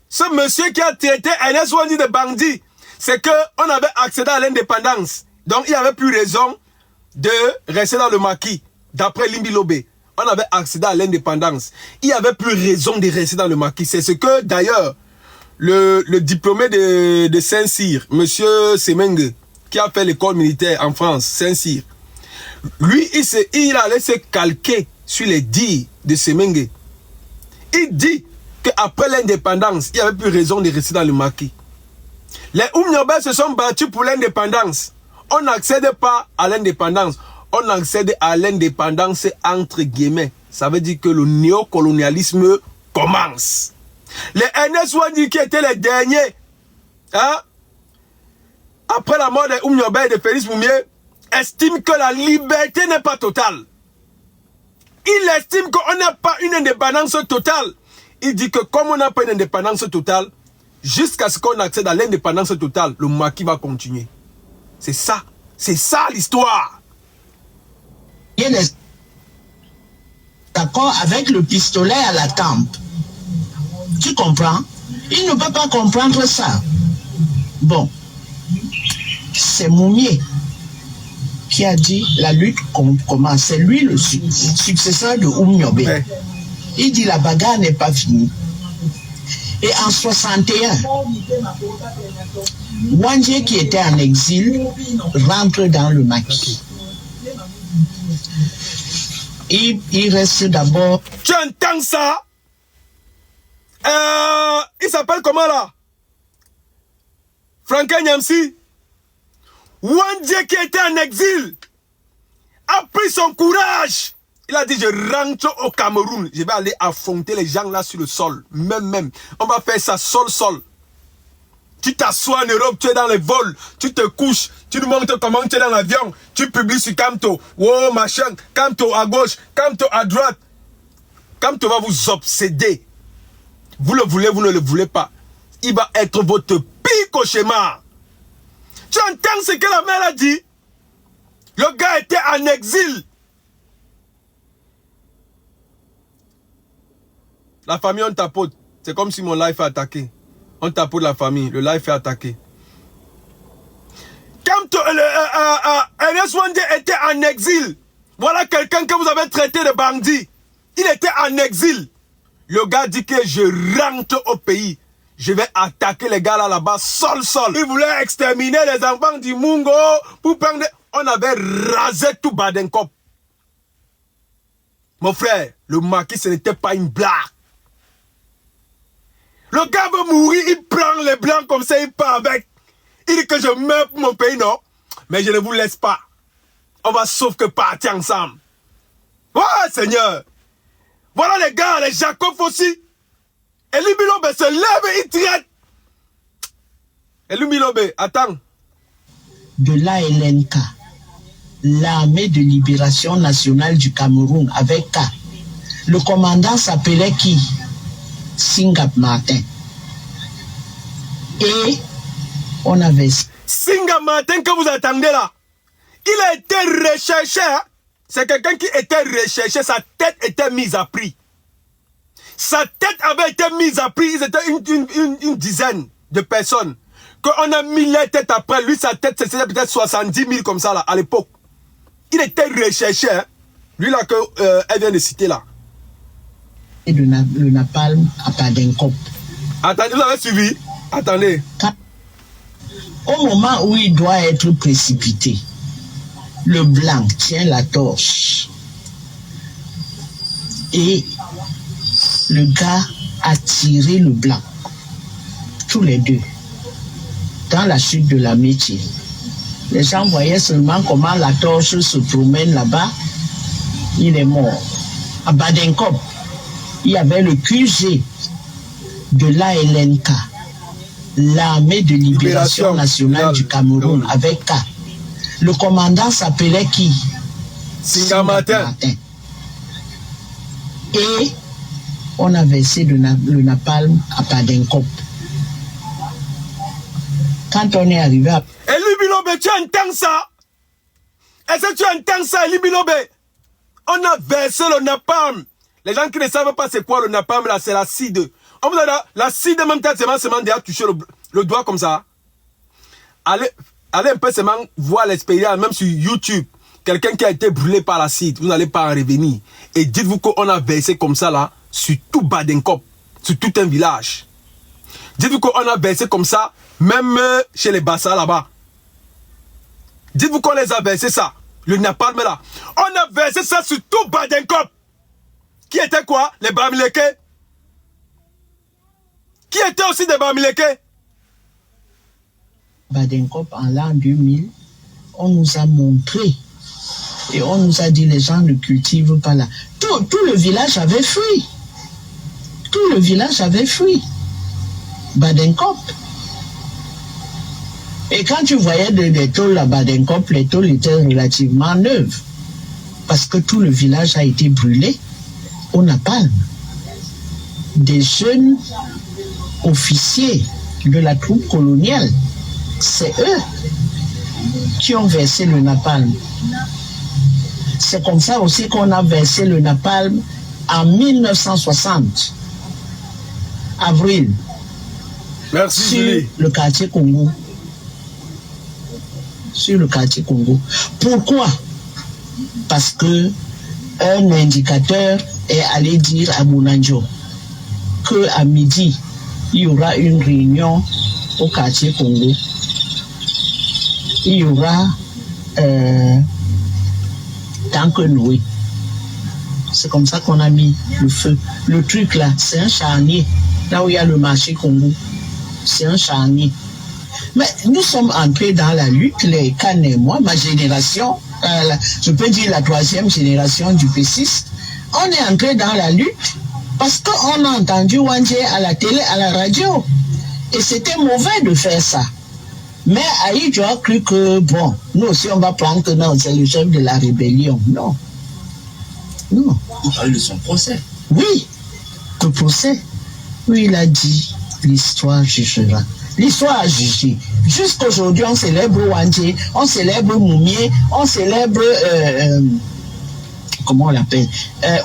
ce monsieur qui a traité Ernest Wandje de bandit, c'est qu'on avait accédé à l'indépendance. Donc il n'y avait plus raison de rester dans le maquis. D'après Limbi Lobé, on avait accédé à l'indépendance. Il n'y avait plus raison de rester dans le maquis. C'est ce que d'ailleurs le diplômé de Saint-Cyr, monsieur Semenge, qui a fait l'école militaire en France, Saint-Cyr, lui, il allait se calquer sur les dires de Semenge. Il dit qu'après l'indépendance, il n'y avait plus raison de rester dans le maquis. Les Oumniobés se sont battus pour l'indépendance. On n'accède pas à l'indépendance. On accède à l'indépendance entre guillemets. Ça veut dire que le néocolonialisme commence. Les Ernest Wandje qui étaient les derniers, hein, après la mort des Oumniobés et de Félix Moumié, estiment que la liberté n'est pas totale. Il estime qu'on n'a pas une indépendance totale. Il dit que comme on n'a pas une indépendance totale, jusqu'à ce qu'on accède à l'indépendance totale, le maquis va continuer. C'est ça l'histoire. Il y a des accords avec le pistolet à la tempe. Tu comprends? Il ne peut pas comprendre ça. Bon, c'est Moumié qui a dit la lutte commence. C'est lui le successeur de Oumniobé. Ouais. Il dit la bagarre n'est pas finie. Et en 61, Wandje qui était en exil rentre dans le maquis. Il reste d'abord. Tu entends ça? Il s'appelle comment là? Franklin Niamsi. Wandje qui était en exil a pris son courage. Il a dit, je rentre au Cameroun. Je vais aller affronter les gens là sur le sol. Même. On va faire ça sol. Tu t'assois en Europe, tu es dans les vols, tu te couches, tu nous montres comment tu es dans l'avion, tu publies sur Camto, wow, machin, Camto à gauche, Camto à droite. Camto va vous obséder. Vous le voulez, vous ne le voulez pas. Il va être votre pire cauchemar. Tu entends ce que la mère a dit? Le gars était en exil. La famille, on tapote. C'est comme si mon live est attaqué. On tapote la famille. Le live est attaqué. Quand Ernest Wandé était en exil, voilà quelqu'un que vous avez traité de bandit. Il était en exil. Le gars dit que je rentre au pays. Je vais attaquer les gars là-bas, sol. Il voulait exterminer les enfants du Mungo pour prendre... On avait rasé tout Badenkop. Mon frère, le maquis, ce n'était pas une blague. Le gars veut mourir, il prend les blancs comme ça, il part avec. Il dit que je meurs pour mon pays, non? Mais je ne vous laisse pas. On va sauf que partir ensemble. Ouais, Seigneur. Voilà les gars, les Jacob aussi. Eli Bilobe se lève et il traite. Eli Bilobe, attends. De l'ALNK, l'armée de libération nationale du Cameroun, avec K. Le commandant s'appelait qui? Singap Martin. Et on avait... Singap Martin que vous attendez là, il a été recherché. Hein? C'est quelqu'un qui était recherché, sa tête était mise à prix. Sa tête avait été mise à prix, ils étaient une dizaine de personnes. Qu'on a mis les têtes après, lui sa tête c'était peut-être 70 000 comme ça là, à l'époque. Il était recherché, hein? Lui là que elle vient de citer là. Et le napalm à Badenkop. Attendez, vous avez suivi? Attendez. Au moment où il doit être précipité, le blanc tient la torche. Et le gars a tiré le blanc. Tous les deux. Dans la chute de l'amitié. Les gens voyaient seulement comment la torche se promène là-bas. Il est mort. À Badenkop, il y avait le QG de l'ALNK, l'armée de libération nationale du Cameroun, avec K. Le commandant s'appelait qui? Singap Martin. Et on a versé le napalm à Badenkop. Quand on est arrivé à... Eli Bilobe, tu entends ça? Est-ce que tu entends ça, Eli Bilobe? On a versé le napalm. Les gens qui ne savent pas c'est quoi le napalm là, c'est l'acide. On vous a la l'acide même tête seulement déjà touché le doigt comme ça. Allez un peu seulement voir l'expérience même sur YouTube. Quelqu'un qui a été brûlé par l'acide, vous n'allez pas en revenir. Et dites-vous qu'on a versé comme ça là sur tout Badenkop, sur tout un village. Dites-vous qu'on a versé comme ça, même chez les Bassa là-bas. Dites-vous qu'on les a versé ça, le napalm là. On a versé ça sur tout Badenkop. Qui était quoi? Les Bamileke. Qui était aussi des Bamileke? Badenkop en l'an 2000, on nous a montré et on nous a dit les gens ne cultivent pas là. Tout le village avait fui. Tout le village avait fui. Badenkop. Et quand tu voyais des tôles à Badenkop, les tôles étaient relativement neuves. Parce que tout le village a été brûlé au napalm. Des jeunes officiers de la troupe coloniale, c'est eux qui ont versé le napalm. C'est comme ça aussi qu'on a versé le napalm en 1960, avril. Merci, sur Julie. le quartier Congo. Sur le quartier Congo. Pourquoi? Parce que un indicateur est allé dire à Bounanjo qu'à midi, il y aura une réunion au quartier Congo. Il y aura tant que Noé. C'est comme ça qu'on a mis le feu. Le truc là, c'est un charnier. Là où il y a le marché Congo. C'est un charnier. Mais nous sommes entrés dans la lutte, les Cannes et moi, ma génération, je peux dire la troisième génération du P6, on est entré dans la lutte parce qu'on a entendu Wandé à la télé, à la radio. Et c'était mauvais de faire ça. Mais Ahidjo a cru que, bon, nous aussi on va prendre que non, c'est le chef de la rébellion. Non. Non. On parle de son procès. Oui, le procès. Oui, il a dit, l'histoire jugera. L'histoire a jugé. Jusqu'aujourd'hui, on célèbre Wandje, on célèbre Moumié, on célèbre, comment on l'appelle,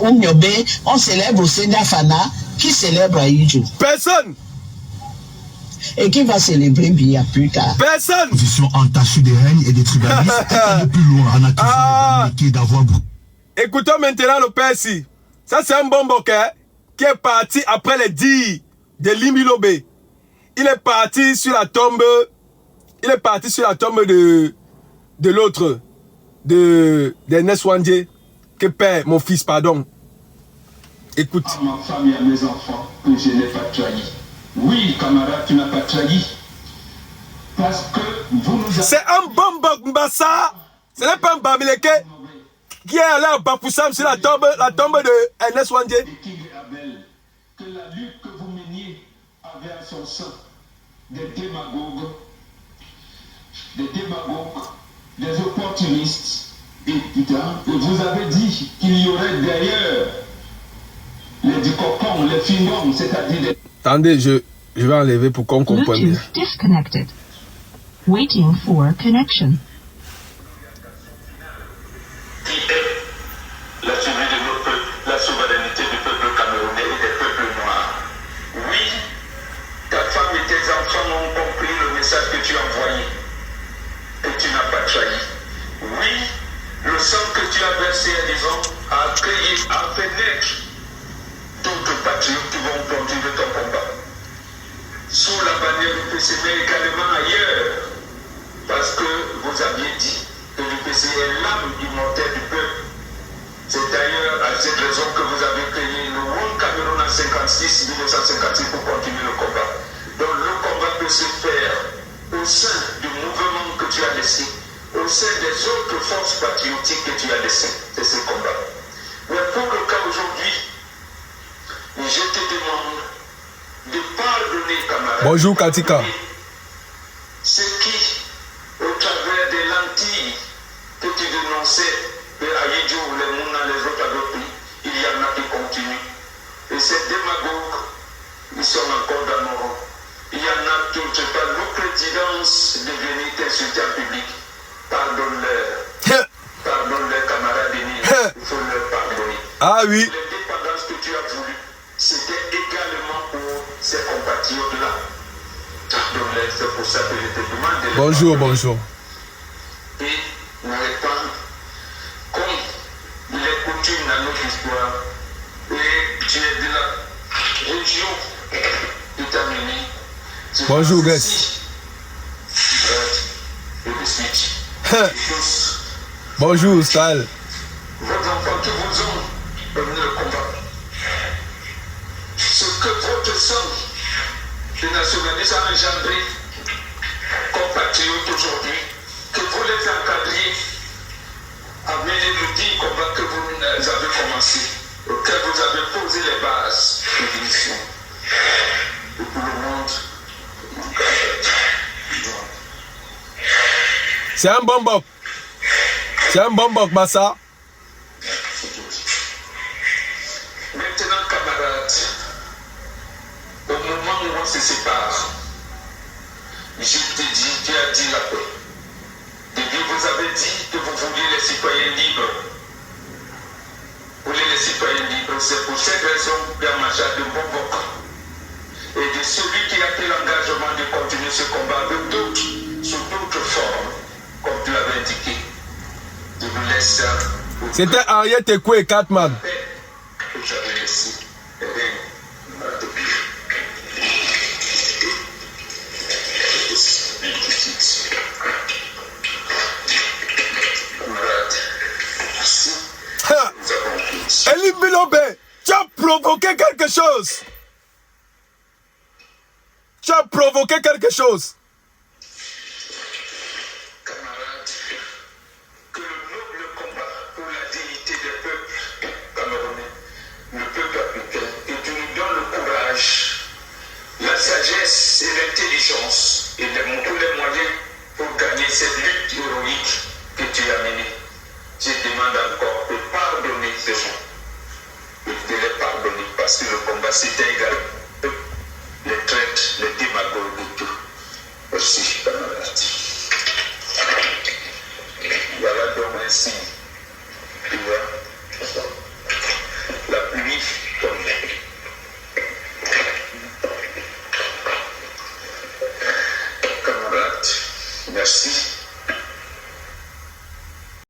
Oumniobe, on célèbre Senda Fana, qui célèbre Ahidjo. Personne. Et qui va célébrer Biya plus tard. Personne. Position entachée de règne et de tribalisme est allée plus loin en accusant les d'avoir beaucoup. Écoutons maintenant le père ici. Ça, c'est un bon boquet qui est parti après les dires de Limilobe. Il est parti sur la tombe. Il est parti sur la tombe de l'autre. Ernest Wandje. Que père, mon fils, pardon. Écoute. À ma femme et à mes enfants que je n'ai pas trahi. Oui, camarade, tu n'as pas trahi. Parce que vous nous avez... C'est un bon Mbassa. Ce n'est pas un Bamileke qui est allé à Bapoussam sur la tombe de Ernest Wandje. Que la lutte que vous meniez avait à son sein des démagogues, des opportunistes, et vous avez dit qu'il y aurait derrière les dicocons, les fingons, c'est-à-dire des... Attendez, je vais enlever pour qu'on comprenne bien. Bluetooth disconnected. Waiting for connection. La survie de nos peuples, la souveraineté du peuple camerounais et des peuples noirs. Oui, ta femme et tes enfants ont compris le message que tu as envoyé. Et tu n'as pas trahi. Oui, le sang que tu as versé, disons, a créé, a fait naître d'autres patriotes qui vont continuer ton combat. Sous la bannière du PC, mais également ailleurs. Parce que vous aviez dit que l'UPC est l'âme immortelle du peuple. C'est d'ailleurs à cette raison que vous avez créé le One Cameroun en 1956 pour continuer le combat. Donc le combat peut se faire au sein du mouvement que tu as laissé, au sein des autres forces patriotiques que tu as laissées. C'est ce combat. Mais pour le cas aujourd'hui, je te demande de pardonner, camarades. Bonjour Katika. Ce qui, au travers des lentilles que tu dénonçais, les Ahidjo, les Mouna, les autres avaient pris, il y en a qui continuent. Et ces démagogues, ils sont encore dans nos rangs. Il y en a qui ne sont pas l'oprésidence de venir t'insulter en public. Pardonne-leur. Pardonne-leur, camarades ennemis. Il faut leur pardonner. Ah oui. L'indépendance que tu as voulu, c'était également pour ces compatriotes-là. Pardonne-leur, c'est pour ça que je te demande de... Bonjour, bonjour. Et n'arrête pas, comme il est coutume dans notre histoire, et tu es de la région de Tamini. Bonjour, Grace. Bonjour, Style. Vos enfants qui vous ont mené le combat. Ce que votre sang de nationalistes a engendré comme patriote aujourd'hui, que vous les encadriez, à mener le dit combat que vous avez commencé, auquel vous avez posé les bases de l'émission. Et pour le monde, c'est un bon boc. C'est un bon boc, Massa. Maintenant, camarades, au moment où on se sépare, je te dis, tu as dit la paix. Depuis vous avez dit que vous vouliez les citoyens libres. Vous voulez les citoyens libres, c'est pour cette raison qu'un marchand de bon boc et de celui qui a pris l'engagement de continuer ce combat avec d'autres, sous d'autres formes, comme tu l'avais indiqué. Je vous laisse ça. C'était Henriette Ekwe et Catman. J'avais laissé. Eli Bilobe, tu as provoqué quelque chose. Tu as provoqué quelque chose. Camarades, que le noble combat pour la dignité des peuples camerounais, le peuple africain, et tu nous donnes le courage, la sagesse et l'intelligence Merci. Tu vois, la pluie tombe. Camarades, merci.